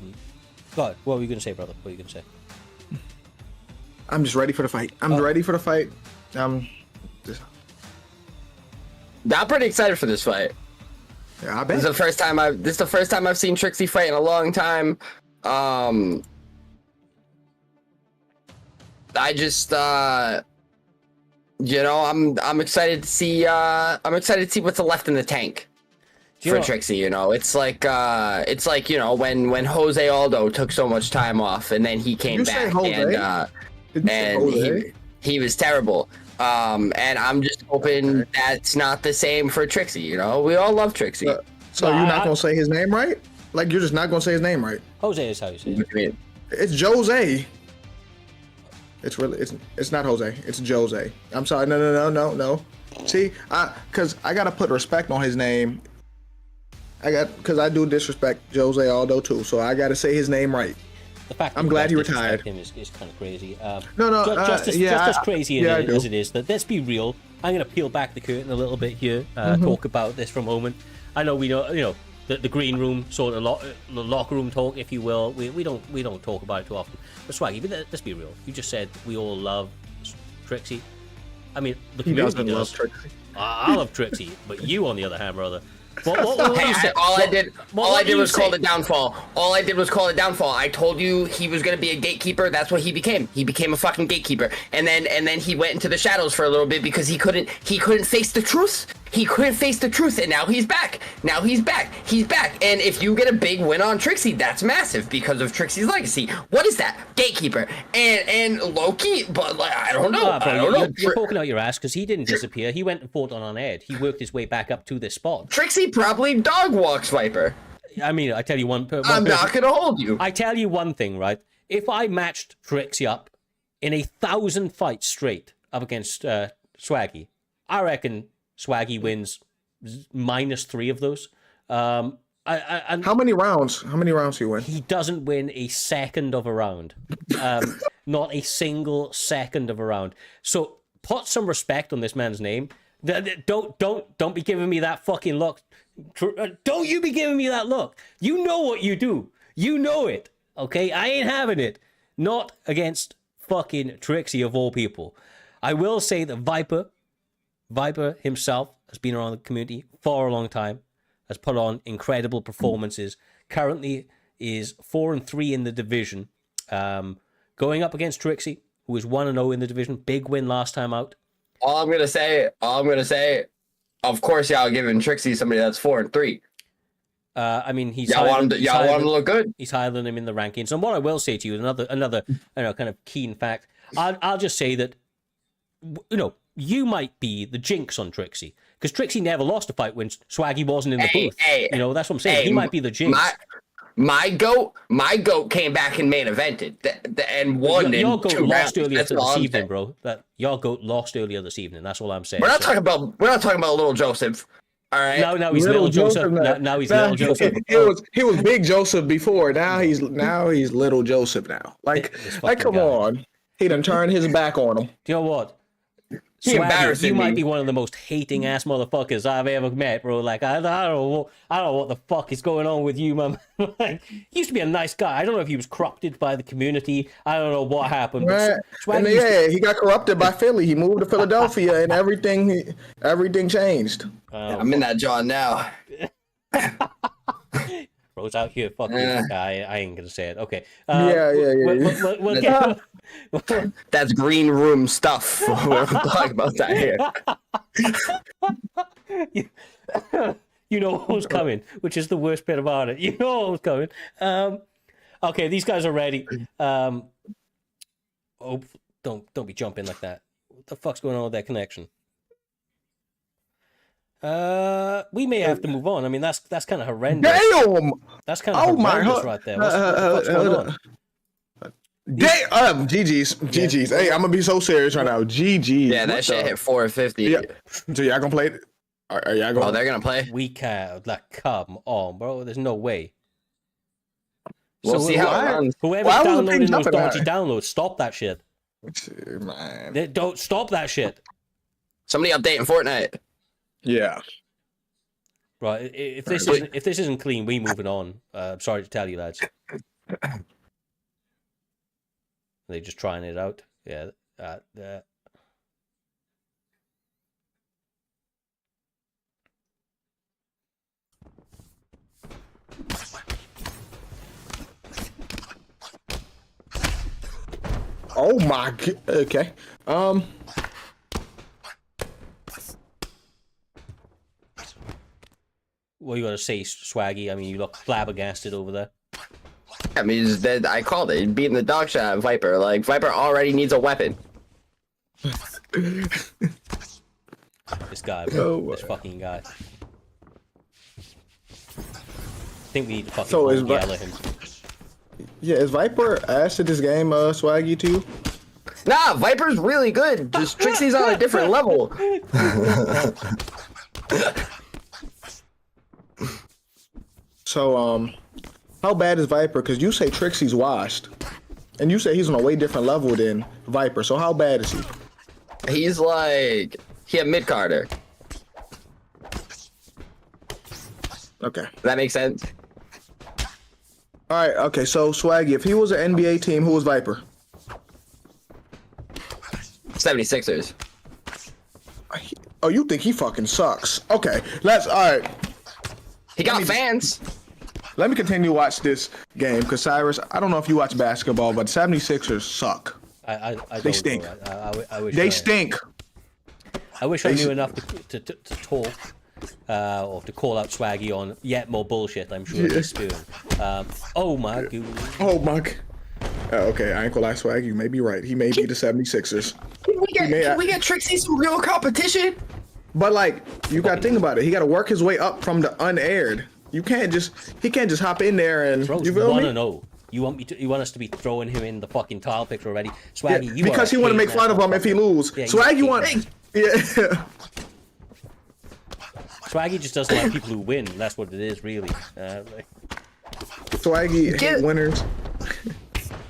God, what were you going to say, brother? What were you going to say? I'm just ready for the fight. I'm ready for the fight. I'm pretty excited for this fight. Yeah, I bet. This is the first time I've seen Trixie fight in a long time. I just you know, I'm excited to see what's left in the tank for Trixie. You know, it's like you know, when Jose Aldo took so much time off and then he came back and he was terrible. And I'm just hoping that's not the same for Trixie. You know, we all love Trixie. So you're not gonna say his name right? Like you're just not gonna say his name right? Jose is how you say it. What do you mean? It's Jose. It's not Jose. It's Jose. I'm sorry. No. See, cause I gotta put respect on his name. Cause I do disrespect Jose Aldo too. So I gotta say his name right. The fact I'm glad he retired. Him is kind of crazy. Just as crazy as it is. That let's be real. I'm gonna peel back the curtain a little bit here. Talk about this for a moment. I know we don't. You know. The green room sort of the locker room talk, if you will. We don't talk about it too often. But Swaggy, let's be real. You just said we all love Trixie. I mean, the community does. Love Trixie. I love Trixie, but you, on the other hand, brother. What you say? All I did was call the downfall. All I did was call the downfall. I told you he was gonna be a gatekeeper. That's what he became. He became a fucking gatekeeper. And then he went into the shadows for a little bit because he couldn't face the truth. He couldn't face the truth, and now he's back. He's back. And if you get a big win on Trixie, that's massive because of Trixie's legacy. What is that? Gatekeeper and Loki, but like I don't know. I don't know. You're poking out your ass because he didn't disappear. He went and fought on Ed. He worked his way back up to this spot. Trixie probably dog walks Viper. I mean, I tell you one. I'm not gonna hold you. I tell you one thing, right? If I matched Trixie up in 1,000 fights straight up against Swaggy, I reckon Swaggy wins -3 of those. How many rounds? How many rounds do you win? He doesn't win a second of a round. Not a single second of a round. So put some respect on this man's name. Don't be giving me that fucking look. Don't you be giving me that look. You know what you do. You know it. Okay? I ain't having it. Not against fucking Trixie of all people. I will say that Viper himself has been around the community for a long time, has put on incredible performances, currently is 4-3 in the division, going up against Trixie, who is 1-0 in the division, big win last time out. All I'm gonna say, of course y'all giving Trixie somebody that's 4-3. I mean, y'all want him to look good. He's higher than him in the rankings. And what I will say to you, another kind of keen fact, I'll just say that, you know, you might be the jinx on Trixie because Trixie never lost a fight when Swaggy wasn't in the booth. You know, that's what I'm saying. He might be the jinx. My goat came back and main evented and won. Your goat lost earlier this evening, bro. Your goat lost earlier this evening. That's all I'm saying. We're not talking about little Joseph. All right. No, he's little Joseph. Now he's little Joseph. He was big Joseph before. Now he's little Joseph now. Like come on. He done turned his back on him. Do you know what? Swaggy, you might be one of the most hating ass motherfuckers I've ever met, bro. Like I don't know what the fuck is going on with you, man. Like, he used to be a nice guy. I don't know if he was corrupted by the community. I don't know what happened. But he got corrupted by Philly. He moved to Philadelphia, and everything changed. I'm in that John now. Bro's out here, fuck you. I ain't gonna say it. Okay. We'll get. That's green room stuff. We'll talk about that here. You know who's coming, which is the worst bit about it. You know who's coming. Okay, these guys are ready. Don't be jumping like that. What the fuck's going on with that connection? We may have to move on. I mean, that's kind of horrendous. Damn! That's kind of horrendous right there. What's going on? GG's. Hey, I'm gonna be so serious right now. GG's. Yeah, that shit hit 450. Yeah. So y'all gonna play it? Are y'all going? Oh, they're gonna play. We can't. Like, come on, bro. There's no way. We'll see how it runs. Whoever's downloading those dodgy downloads, stop that shit. Man. Don't stop that shit. Somebody updating Fortnite. Yeah. Right. If this isn't clean, we moving on. I'm sorry to tell you, lads. They're just trying it out. Yeah. Oh my god. Okay. What you gotta say, Swaggy? I mean, you look flabbergasted over there. I mean, he's dead. I called it. Beating the dog shot at Viper. Like, Viper already needs a weapon. This guy, bro. This fucking guy. I think we need to fucking yell at him. Yeah, is Viper ass at this game, Swaggy, too? Nah, Viper's really good. Just Trixie's on a different level. So, how bad is Viper? Because you say Trixie's washed. And you say he's on a way different level than Viper. So how bad is he? He's like... He a mid-carder. Okay. Does that make sense? Alright, okay, so Swaggy, if he was an NBA team, who was Viper? 76ers. Oh, you think he fucking sucks. Okay, alright. He got fans. Let me continue to watch this game, because Cyrus, I don't know if you watch basketball, but 76ers suck. They stink. I wish they stink. I wish I knew enough to talk or to call out Swaggy on yet more bullshit. I'm sure he's spewing. Oh my god. Oh my god. Okay, I ain't gonna lie, Swaggy. You may be right. He may be the 76ers. Can we get Trixie some real competition? But like, you gotta think about it. He gotta work his way up from the unaired. He can't just hop in there and Bro's you feel me? 1-0. You want us to be throwing him in the fucking tile picture already? Swaggy, Yeah, you because he want to make fun of him if he lose. Yeah, Swaggy want. Yeah. Swaggy just doesn't like people who win. That's what it is, really. Swaggy hate winners.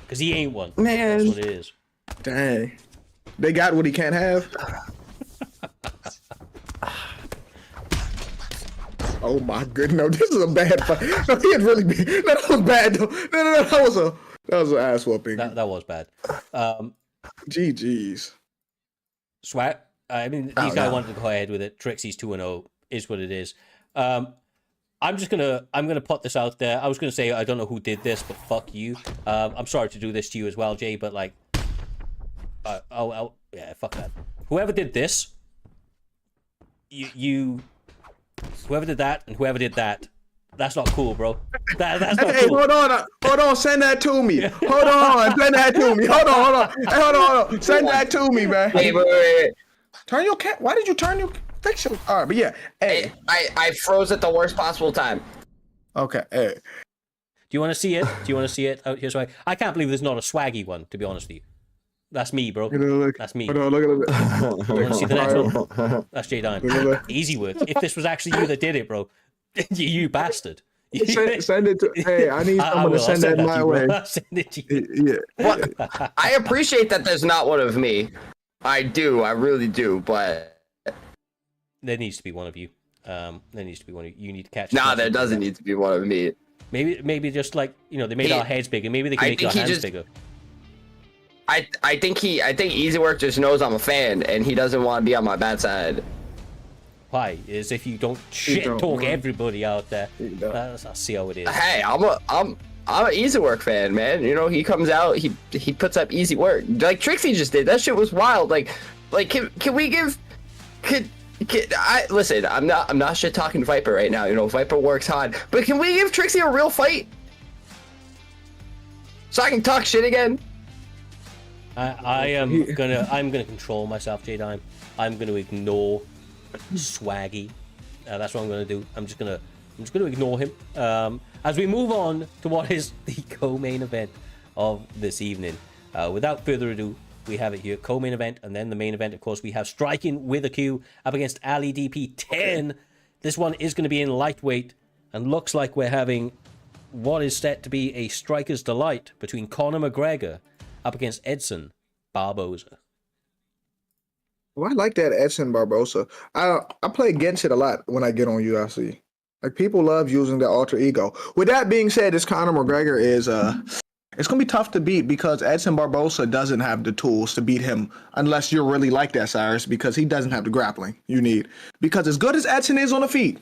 Because he ain't one. Man. That's what it is. Dang. They got what he can't have. Oh my goodness! No, this is a bad fight. No, he had really been. No, that was bad though. No, that was an ass whooping. That was bad. GG's. Swag. I mean, these guys wanted to go ahead with it. Trixie's 2-0 is what it is. I'm gonna put this out there. I was gonna say I don't know who did this, but fuck you. I'm sorry to do this to you as well, Jay. But like, yeah, fuck that. Whoever did this, whoever did that and whoever did that, that's not cool, bro. That's not Hey, cool. hold on, send that to me. Hold on, send that to me. Hold on. Hey, hold on, send that to me, man. Hey, wait. Turn your cat. Why did you turn your? Fix your. All right, but yeah. Hey, I froze at the worst possible time. Okay. Hey. Do you want to see it? Out here, Swag. I can't believe there's not a Swaggy one. To be honest with you, that's me, bro. That's me. Hold on, look at it. You want to see the next one? That's Jay Dime. Easy work. If this was actually you that did it, bro, you bastard. Send it to. Hey, I need someone to send that my way. I'll send it to you. Yeah. What? I appreciate that there's not one of me. I do. I really do. But There needs to be one of you. There needs to be one of you. You need to catch. nah, there doesn't need to be one of me. Maybe just like they made our heads bigger. Maybe they can make your hands bigger. I think Easy Work just knows I'm a fan and he doesn't want to be on my bad side. Why? Is if you don't shit talk everybody out there. I'll see how it is. Hey, I'm an Easy Work fan, man. You know, he comes out, he puts up easy work. Like Trixie just did. That shit was wild. Like can we give listen, I'm not shit talking Viper right now. You know, Viper works hard. But can we give Trixie a real fight? So I can talk shit again? I'm gonna control myself, J Dime. I'm gonna ignore Swaggy. That's what I'm gonna do. I'm just gonna ignore him. As we move on to what is the co-main event of this evening. Without further ado, we have it here, co-main event, and then the main event, of course, we have Striking with a Q up against Ali DP 10. This one is going to be in lightweight, and looks like we're having what is set to be a striker's delight between Conor McGregor up against Edson Barboza. Well, I like that Edson Barboza. I play against it a lot when I get on UFC. Like, people love using their alter ego. With that being said, this Conor McGregor is it's gonna be tough to beat because Edson Barboza doesn't have the tools to beat him unless you're really like that, Cyrus, because he doesn't have the grappling you need. Because as good as Edson is on the feet,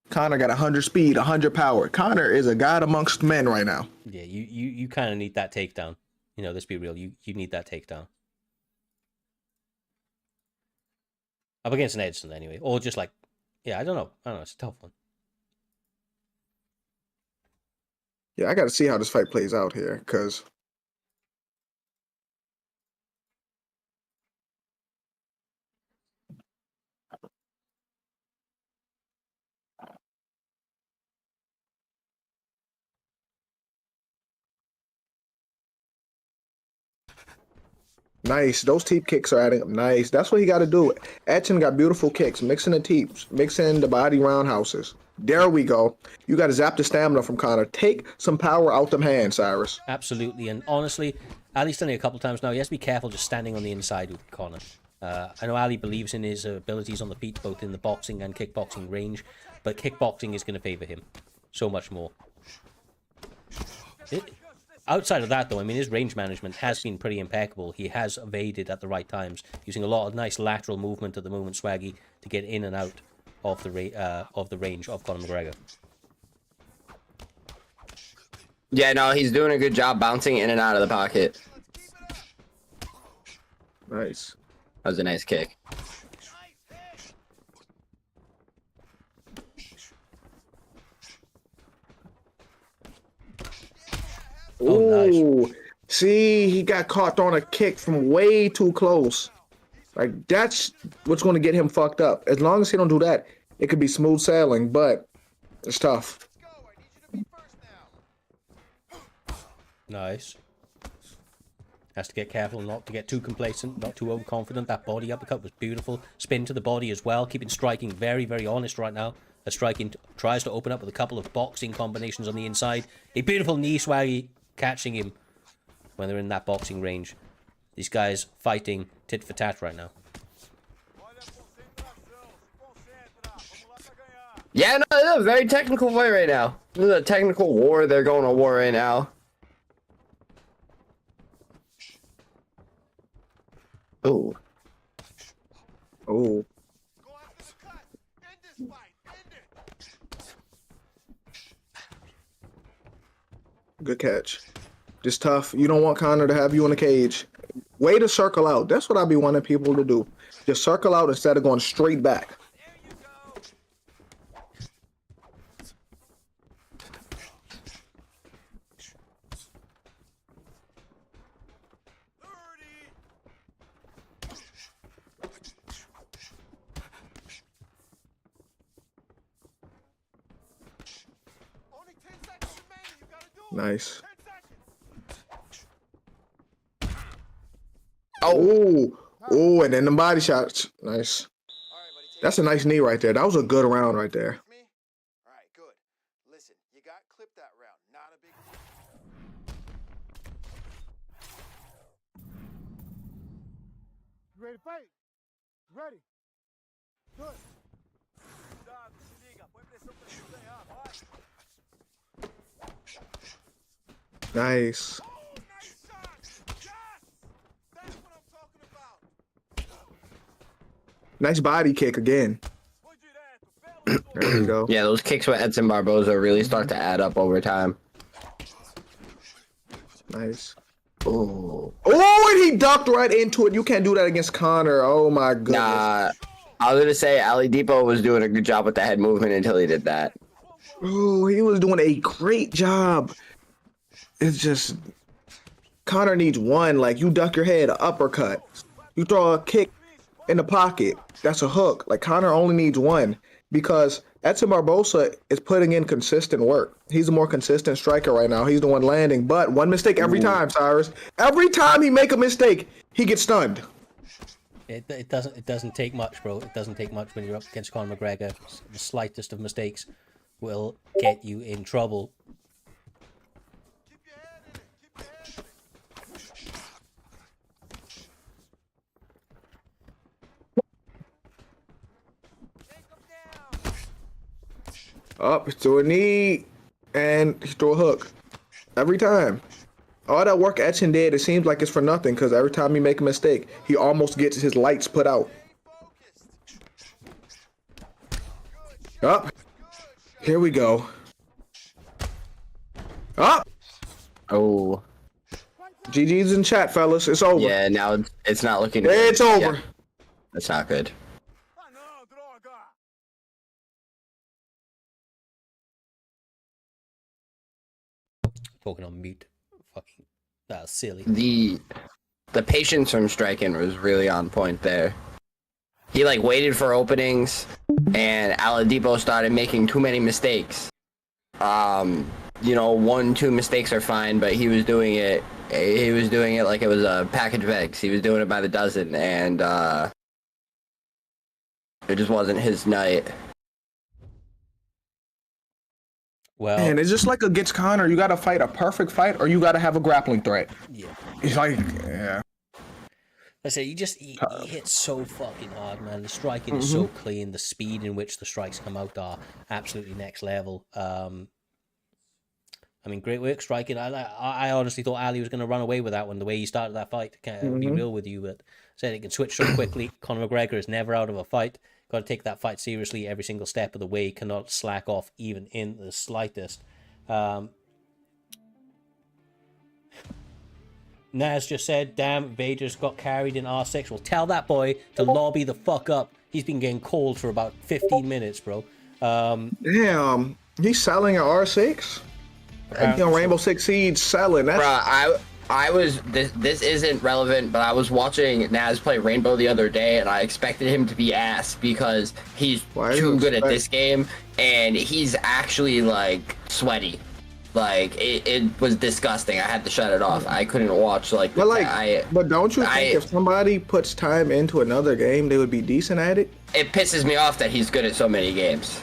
Conor got 100 speed, 100 power. Conor is a god amongst men right now. Yeah, you kind of need that takedown. You know, let's be real. You need that takedown. Up against an Edson, anyway. Or just like, yeah, I don't know. It's a tough one. Yeah, I got to see how this fight plays out here, because nice. Those teep kicks are adding up. Nice. That's what he got to do. Edson got beautiful kicks, mixing the teeps, mixing the body roundhouses. There we go. You got to zap the stamina from Conor. Take some power out them hands, Cyrus. Absolutely. And honestly, Ali's done it a couple of times now. He has to be careful just standing on the inside with Conor. I know Ali believes in his abilities on the feet, both in the boxing and kickboxing range, but kickboxing is going to favor him so much more. Outside of that, though, I mean, his range management has been pretty impeccable. He has evaded at the right times, using a lot of nice lateral movement at the moment, Swaggy, to get in and out of the range of Conor McGregor. Yeah, no, he's doing a good job bouncing in and out of the pocket. Nice. That was a nice kick. Oh, Ooh, nice. See, he got caught on a kick from way too close. Like, that's what's going to get him fucked up. As long as he don't do that, it could be smooth sailing, but it's tough. Nice. Has to get careful not to get too complacent, not too overconfident. That body uppercut was beautiful. Spin to the body as well. Keeping Striking very, very honest right now. As Striking tries to open up with a couple of boxing combinations on the inside. A beautiful knee Swaggy catching him when they're in that boxing range. These guys fighting tit for tat right now. Yeah, no, this is a very technical fight right now. This is a technical war. They're going to war right now. Ooh. Oh. Good catch. Just tough. You don't want Conor to have you in a cage. Way to circle out. That's what I be wanting people to do. Just circle out instead of going straight back. Nice. Oh, oh, and then the body shots. Nice. That's a nice knee right there. That was a good round right there. All right, good. Listen, you got clipped that round. Not a big. You ready to fight? Ready. Good. Nice. Nice body kick again. There you go. Yeah, those kicks with Edson Barboza really start to add up over time. Nice. Ooh. Oh, and he ducked right into it. You can't do that against Conor. Oh my goodness. Nah, I was gonna say Ali Depot was doing a good job with the head movement until he did that. Oh, he was doing a great job. It's just Conor needs one. Like, you duck your head, an uppercut. You throw a kick in the pocket. That's a hook. Like, Conor only needs one because Edson Barbosa is putting in consistent work. He's a more consistent striker right now. He's the one landing, but one mistake every time, Cyrus. Every time he make a mistake, he gets stunned. It doesn't take much, bro. It doesn't take much when you're up against Conor McGregor. The slightest of mistakes will get you in trouble. Up, he threw a knee, and he threw a hook. Every time. All that work Etchen did, it seems like it's for nothing, because every time he make a mistake, he almost gets his lights put out. Up. Here we go. Up. Oh. GG's in chat, fellas. It's over. Yeah, now it's not looking good. It's over. Yeah, that's not good. Talking on mute. Fucking, that was silly. The patience from striking was really on point there. He like waited for openings, and Aladipo started making too many mistakes. You know, 1-2 mistakes are fine, but he was doing it. He was doing it like it was a package of eggs. He was doing it by the dozen, and it just wasn't his night. Well, Man, it's just like against Conor. You got to fight a perfect fight, or you got to have a grappling threat. yeah. It's like, yeah. I say he hits so fucking hard, man. The striking is so clean. The speed in which the strikes come out are absolutely next level. I mean, great work striking. I honestly thought Ali was going to run away with that one. The way he started that fight, can't be real with you, but said it can switch so quickly. Conor McGregor is never out of a fight. Got to take that fight seriously every single step of the way. Cannot slack off even in the slightest. Naz just said, damn, Vader's got carried in R6. Well, tell that boy to lobby the fuck up. He's been getting called for about 15 minutes, bro. Damn, he's selling an R6? You know, Rainbow Six Siege selling. That's... Bruh, I was this isn't relevant, but I was watching Naz play Rainbow the other day, and I expected him to be ass because he's too good at this game, and he's actually like sweaty. Like it was disgusting. I had to shut it off. I couldn't watch like. But but don't you think if somebody puts time into another game, they would be decent at it? It pisses me off that he's good at so many games.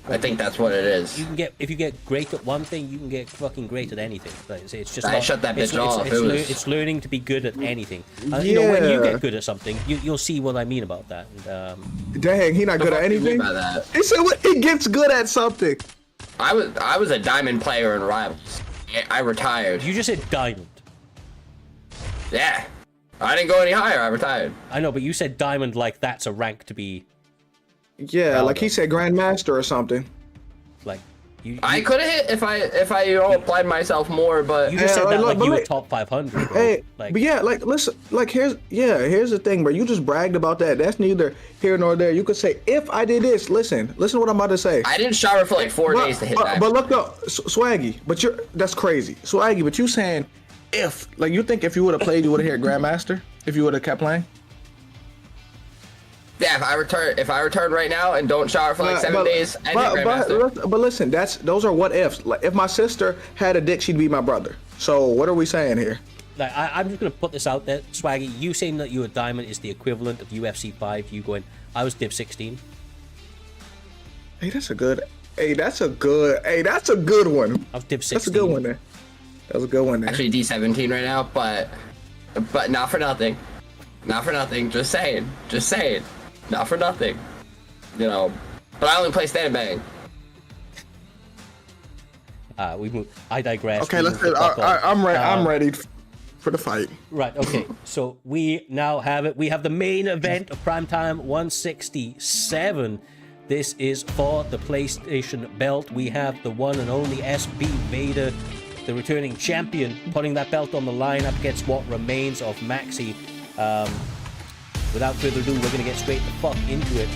I think that's what it is. You can get, if you get great at one thing, you can get fucking great at anything. Like, it's just I shut that bitch off. It's learning to be good at anything. You know, when you get good at something, you'll see what I mean about that. And, Dang, he not good at anything. He said he gets good at something. I was a diamond player in Rivals. I retired. You just said diamond. Yeah, I didn't go any higher. I retired. I know, but you said diamond like that's a rank to be. Yeah, like he said Grandmaster or something. Like you I could have hit if I applied myself more, but you just said that like you were top 500. Bro. Hey, like, but yeah, like listen, like here's the thing, bro. You just bragged about that. That's neither here nor there. You could say if I did this. Listen what I'm about to say. I didn't shower for like 4 days to hit that. But look though, Swaggy, but that's crazy. Swaggy, but you saying if, like, you think if you would have played, you would have hit Grandmaster if you would have kept playing. Yeah, if I return right now and don't shower for like 7 days, I hit Grandmaster. But listen, those are what ifs. Like if my sister had a dick, she'd be my brother. So what are we saying here? Like I'm just gonna put this out there, Swaggy. You saying that you were diamond is the equivalent of UFC 5. You going, I was Div 16. Hey, that's a good one. I was Div 16. That's a good one there. That was a good one there. Actually D17 right now, but not for nothing. Not for nothing. Just saying. Not for nothing. You know, but I only play stand and bang. We move. I digress. Okay, let's. I'm ready. I'm ready for the fight. Right. Okay. So we now have it. We have the main event of Primetime 167. This is for the PlayStation belt. We have the one and only SB Vader, the returning champion, putting that belt on the line up against what remains of Maxy. Without further ado, we're gonna get straight the fuck into it.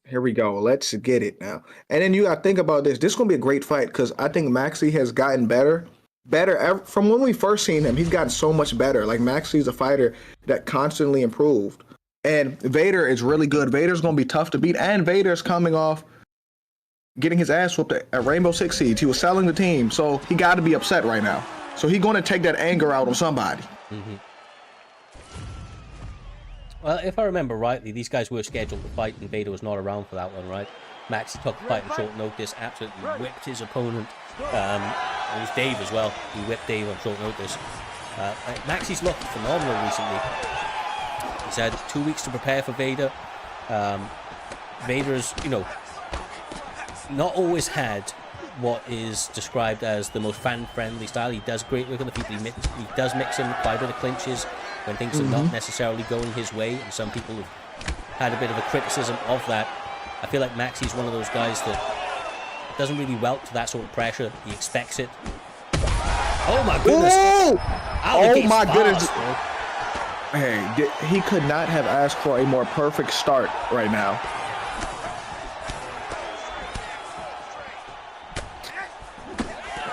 Here we go. Let's get it now. And then you gotta think about this. This is gonna be a great fight because I think Maxy has gotten better from when we first seen him. He's gotten so much better. Like Maxy's a fighter that constantly improved. And Vader is really good. Vader's going to be tough to beat. And Vader's coming off getting his ass whooped at Rainbow Six Siege. He was selling the team, so he got to be upset right now. So he's going to take that anger out on somebody. Mm-hmm. Well, if I remember rightly, these guys were scheduled to fight, and Vader was not around for that one, right? Maxy took the fight on short notice, absolutely whipped his opponent. It was Dave as well. He whipped Dave on short notice. Maxy's looked phenomenal recently. He's had 2 weeks to prepare for Vader. Vader's, not always had what is described as the most fan-friendly style. He does great work on the feet, but he does mix in quite a bit of clinches when things are not necessarily going his way, and some people have had a bit of a criticism of that. I feel like Maxy's one of those guys that doesn't really welt to that sort of pressure. He expects it. Oh my goodness! Oh my goodness! Hey, he could not have asked for a more perfect start right now.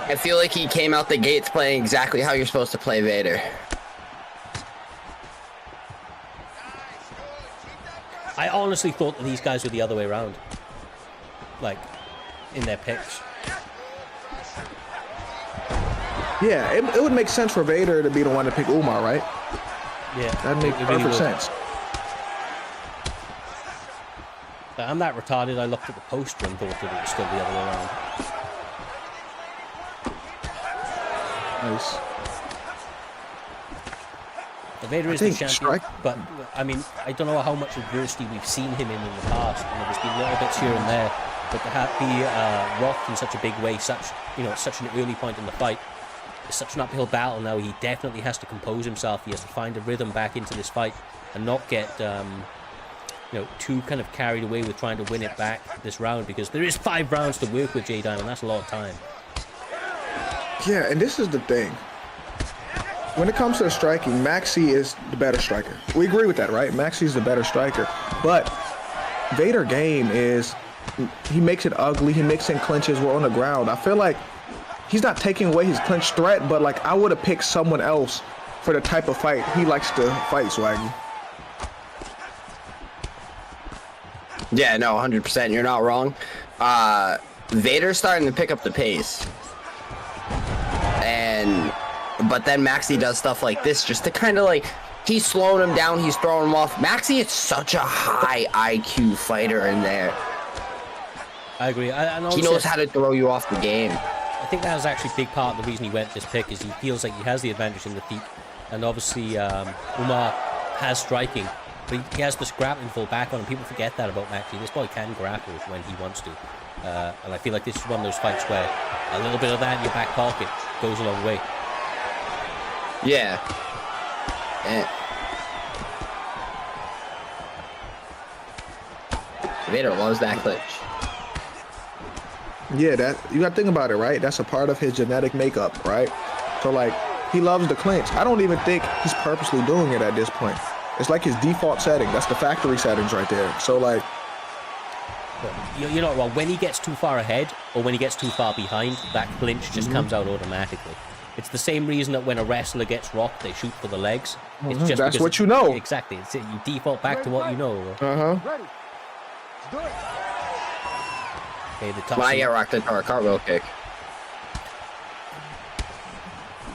I feel like he came out the gates playing exactly how you're supposed to play Vader. I honestly thought that these guys were the other way around. Like, in their picks. Yeah, it would make sense for Vader to be the one to pick Umar, right? Yeah. That'd make perfect sense. But I'm that retarded, I looked at the poster and thought that it was still the other way around. Nice. Vader is the champion, but I mean, I don't know how much adversity we've seen him in the past. There's been little bits here and there, but to be rocked in such a big way, such an early point in the fight, it's such an uphill battle now. He definitely has to compose himself. He has to find a rhythm back into this fight and not get too kind of carried away with trying to win it back this round, because there is 5 rounds to work with J Diamond. That's a lot of time. Yeah, and this is the thing. When it comes to the striking, Maxy is the better striker. We agree with that, right? Maxy's the better striker. But Vader game is, he makes it ugly. He makes in clinches. We're on the ground. I feel like he's not taking away his clinch threat, but like I would have picked someone else for the type of fight he likes to fight, Swaggy. Yeah, no, 100%. You're not wrong. Vader's starting to pick up the pace. But then Maxy does stuff like this just to kind of like, he's slowing him down, he's throwing him off. Maxy is such a high IQ fighter in there. I agree. He knows how to throw you off the game. I think that was actually a big part of the reason he went this pick, is he feels like he has the advantage in the feet. And obviously, Umar has striking, but he has this grappling fall back on him. People forget that about Maxy. This boy can grapple when he wants to. And I feel like this is one of those fights where a little bit of that in your back pocket goes a long way. Yeah. Vader loves that clinch. Yeah, that you got to think about it, right? That's a part of his genetic makeup, right? So like, he loves the clinch. I don't even think he's purposely doing it at this point. It's like his default setting. That's the factory settings right there. So like, you're not wrong. When he gets too far ahead or when he gets too far behind, that clinch just comes out automatically. It's the same reason that when a wrestler gets rocked, they shoot for the legs. It's just that's what you know. Exactly. You default back to what you know. Uh-huh. Ready. Let's do it. Okay, the top. When I get rocked into our cartwheel kick.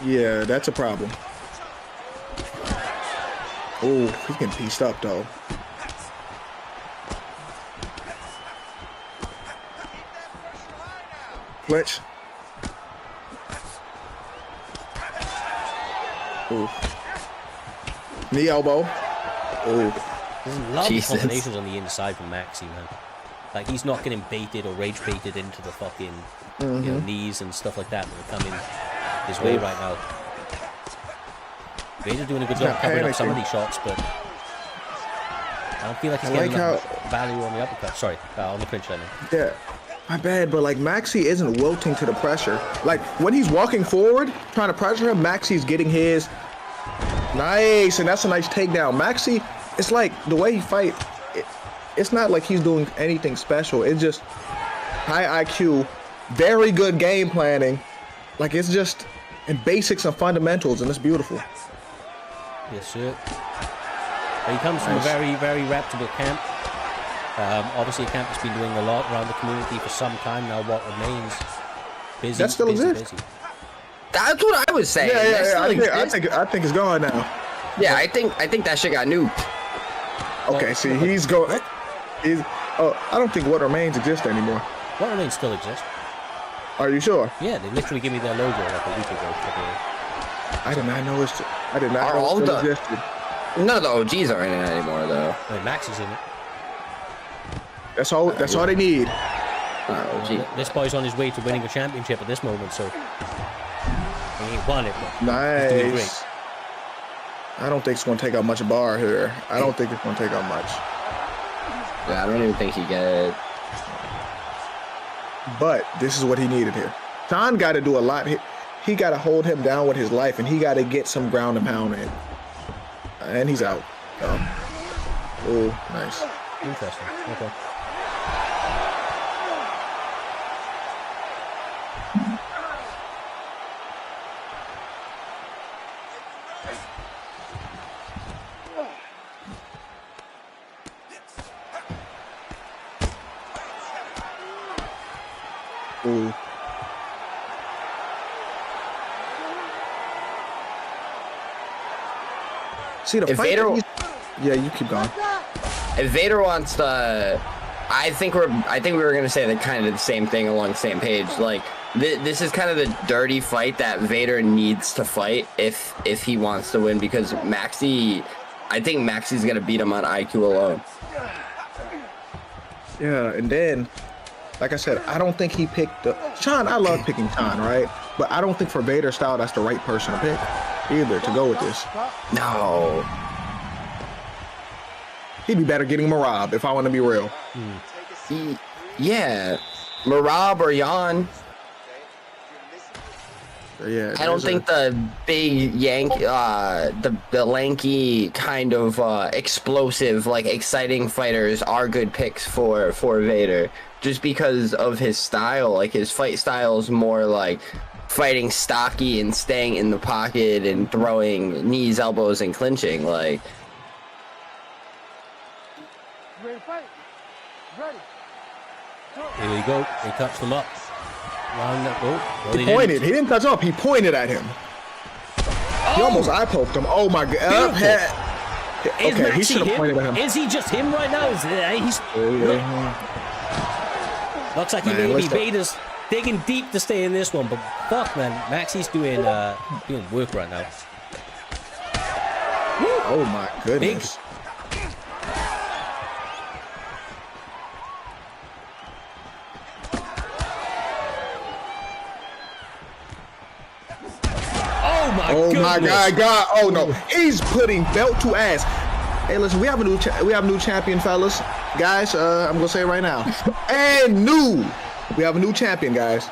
Yeah, that's a problem. Oh, he's getting pieced up though. Clinch. Ooh. Knee elbow. Ooh. There's a lot of combinations on the inside from Maxy, man. Like, he's not getting baited or rage baited into the fucking knees and stuff like that are coming his way right now. Vader doing a good job covering up some of these shots, but I don't feel like he's getting enough value on the uppercut. Sorry, on the clinch, I mean. Yeah. My bad, but like Maxy isn't wilting to the pressure. Like when he's walking forward, trying to pressure him, Maxy's getting his. Nice, and that's a nice takedown. Maxy, it's like the way he fight, it's not like he's doing anything special. It's just high IQ, very good game planning. Like it's just in basics and fundamentals, and it's beautiful. Yes, sir. He comes from a Nice. very, very reputable camp. Obviously, a camp that's been doing a lot around the community for some time now. What remains busy, That still busy, exists? busy. That's what I was saying. Yeah, That still I exists. think it's gone now. Yeah, I think that shit got nuked. Okay, see, he's going. He's. Oh, I don't think What Remains exists anymore. What remains still exists. Are you sure? Yeah, they literally gave me their logo like a week ago. I did not know it's. I did not Are know all it still done? existed. None of the OGs are in it anymore, though. Maxy's in it. That's all. That's all they need. OG. This boy's on his way to winning a championship at this moment, so he ain't won it, but he's doing great. Nice. I don't think it's going to take out much bar here. I don't think it's going to take out much. Yeah, I don't even think he get it. But this is what he needed here. Sean got to do a lot. He got to hold him down with his life, and he got to get some ground and pound in. And he's out. Oh, nice. interesting. Okay. Ooh. See the If fight Vader- that he's- Yeah, you keep going. If Vader wants to, I think we were gonna say the kind of the same thing along the same page. Like this is kind of the dirty fight that Vader needs to fight if he wants to win, because Maxy, I think Maxy's gonna beat him on IQ alone. Yeah, and then, like I said, I don't think he picked Sean. I love picking Sean, right? But I don't think for Vader style, that's the right person to pick either to go with this. No. He'd be better getting Marab if I want to be real. Yeah, Marab or Jan. Yeah, I don't think the big the lanky kind of explosive, like exciting fighters are good picks for Vader, just because of his style. Like his fight style is more like fighting stocky and staying in the pocket and throwing knees, elbows, and clinching. Like Ready to fight? Ready. Here we go. He touched them up. Round that. Oh, well, he pointed. He didn't touch up. He pointed at him. He almost eye poked him. Oh my god. Is Okay, he Maxy should have him? pointed at him. Is he just him right now? He's looks like he Man, may be listen. Vader's digging deep to stay in this one, but fuck, man, Maxy's doing work right now. Oh my goodness. Oh my Oh goodness. my God! Oh no, he's putting belt to ass. Hey, listen, we have a new champion, fellas. Guys, I'm gonna say it right now. And we have a new champion, guys.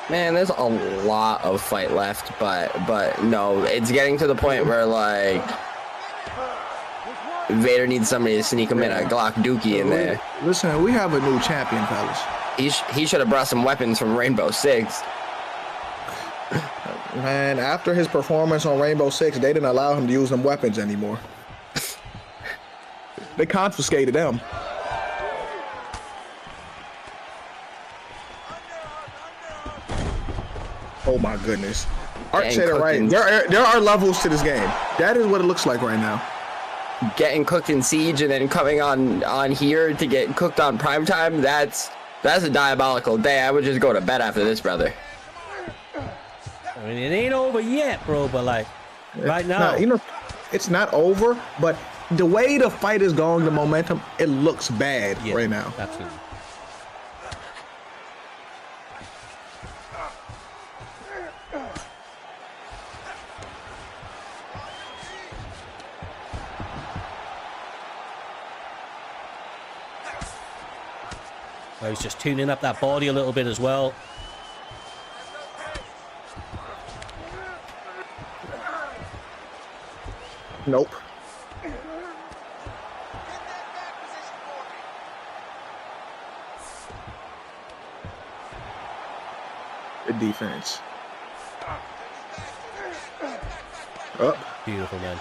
man, there's a lot of fight left, but no, it's getting to the point where like Vader needs somebody to sneak him in a Glock Dookie in there. Listen, we have a new champion, fellas. He should have brought some weapons from Rainbow Six. Man, after his performance on Rainbow Six, they didn't allow him to use them weapons anymore. They confiscated them. Oh my goodness. Art Getting said it cooked right. in- There are levels to this game. That is what it looks like right now. Getting cooked in Siege and then coming on here to get cooked on Primetime, that's a diabolical day. I would just go to bed after this, brother. I mean, it ain't over yet, bro, but like right now. It's not over, but the way the fight is going, the momentum, it looks bad Yeah, right now. Absolutely. Oh, he's just tuning up that body a little bit as well. Nope. Good defense. Up. Beautiful, man.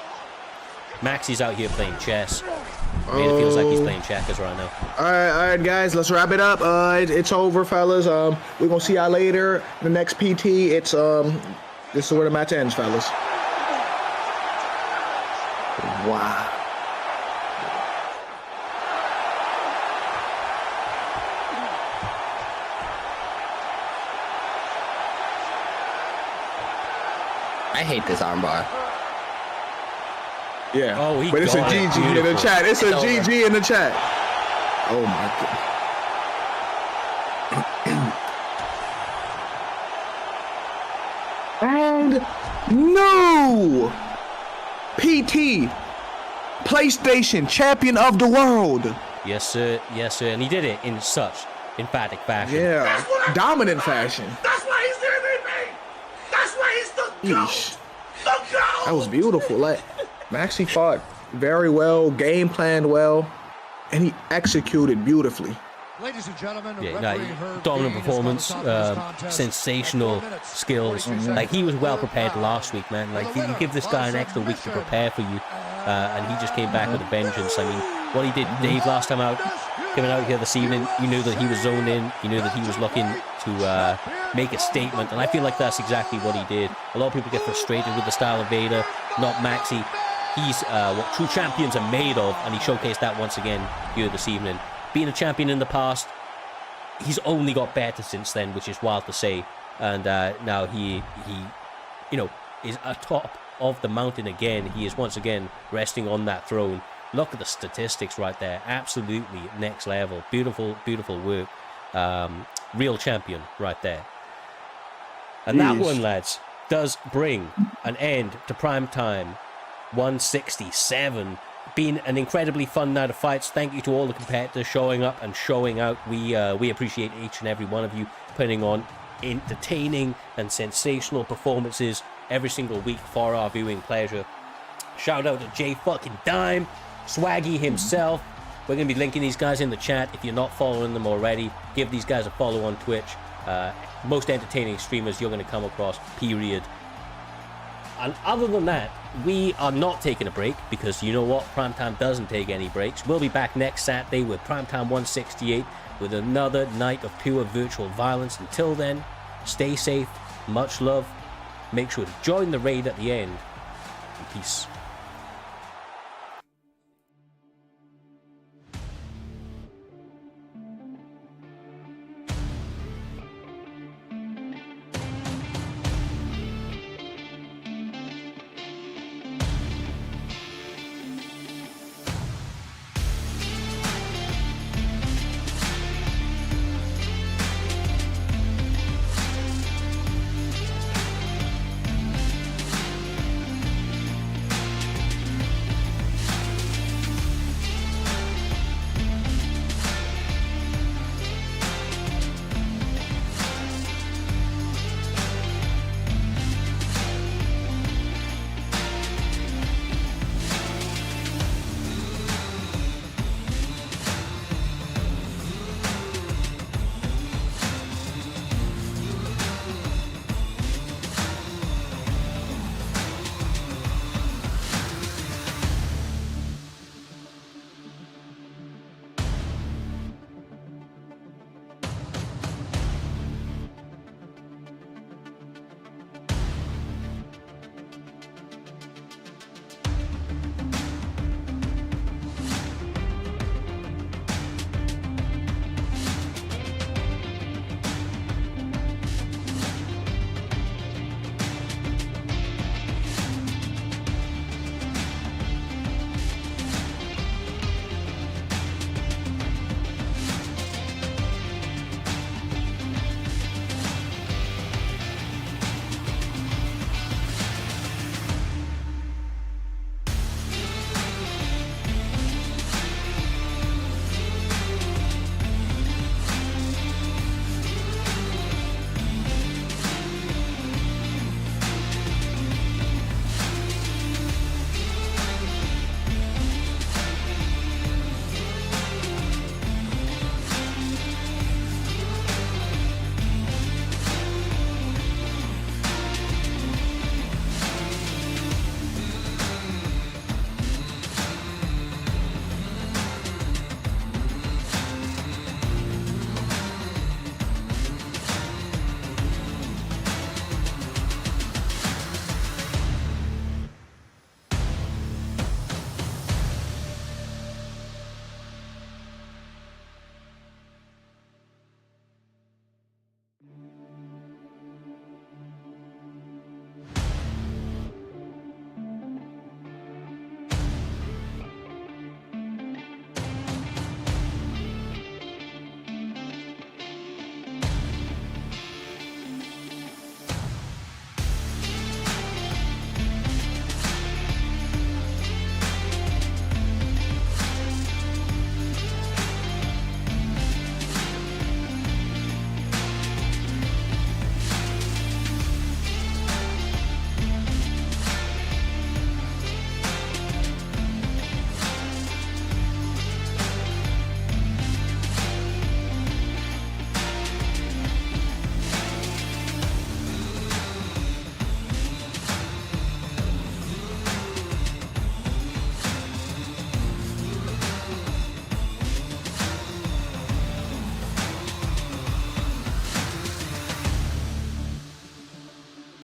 Maxy's out here playing chess. Vader feels like he's playing checkers right now. All right, guys, let's wrap it up. It's over, fellas. We're gonna see y'all later. The next PT. It's this is where the match ends, fellas. Wow. I hate this armbar. Yeah. Oh, he but it's a got it. GG in the Beautiful. chat. It's a It's over. GG in the chat. Oh my god. And no! PT, PlayStation champion of the world. Yes, sir. Yes, sir. And he did it in such emphatic fashion. Yeah, dominant fashion. That's why he's the MVP. That's why he's the GOAT. Yeesh. The GOAT. That was beautiful. Like Maxy fought very well, game planned well, and he executed beautifully. Ladies and gentlemen, Yeah, no, dominant performance, sensational skills. Like, he was well prepared last week, man. Like, you give this guy an extra week to prepare for you, and he just came back with a vengeance. I mean, what he did, Dave, last time out, coming out here this evening, you knew that he was zoned in, you knew that he was looking to make a statement, and I feel like that's exactly what he did. A lot of people get frustrated with the style of Vader, not Maxy. He's what true champions are made of, and he showcased that once again here this evening. Being a champion in the past, he's only got better since then, which is wild to say. And now he, you know, is atop of the mountain again. He is once again resting on that throne. Look at the statistics right there. Absolutely next level. Beautiful, beautiful work. Real champion right there. And that one, lads, does bring an end to PrimeTime 167. Been an incredibly fun night of fights. Thank you to all the competitors showing up and showing out. We appreciate each and every one of you putting on entertaining and sensational performances every single week for our viewing pleasure. Shout out to J fucking Dime, Swaggy himself. We're gonna be linking these guys in the chat. If you're not following them already, give these guys a follow on Twitch. Most entertaining streamers you're gonna come across, period. And other than that, we are not taking a break, because you know what? PrimeTime doesn't take any breaks. We'll be back next Saturday with PrimeTime 168 with another night of pure virtual violence. Until then, stay safe, much love. Make sure to join the raid at the end. And peace.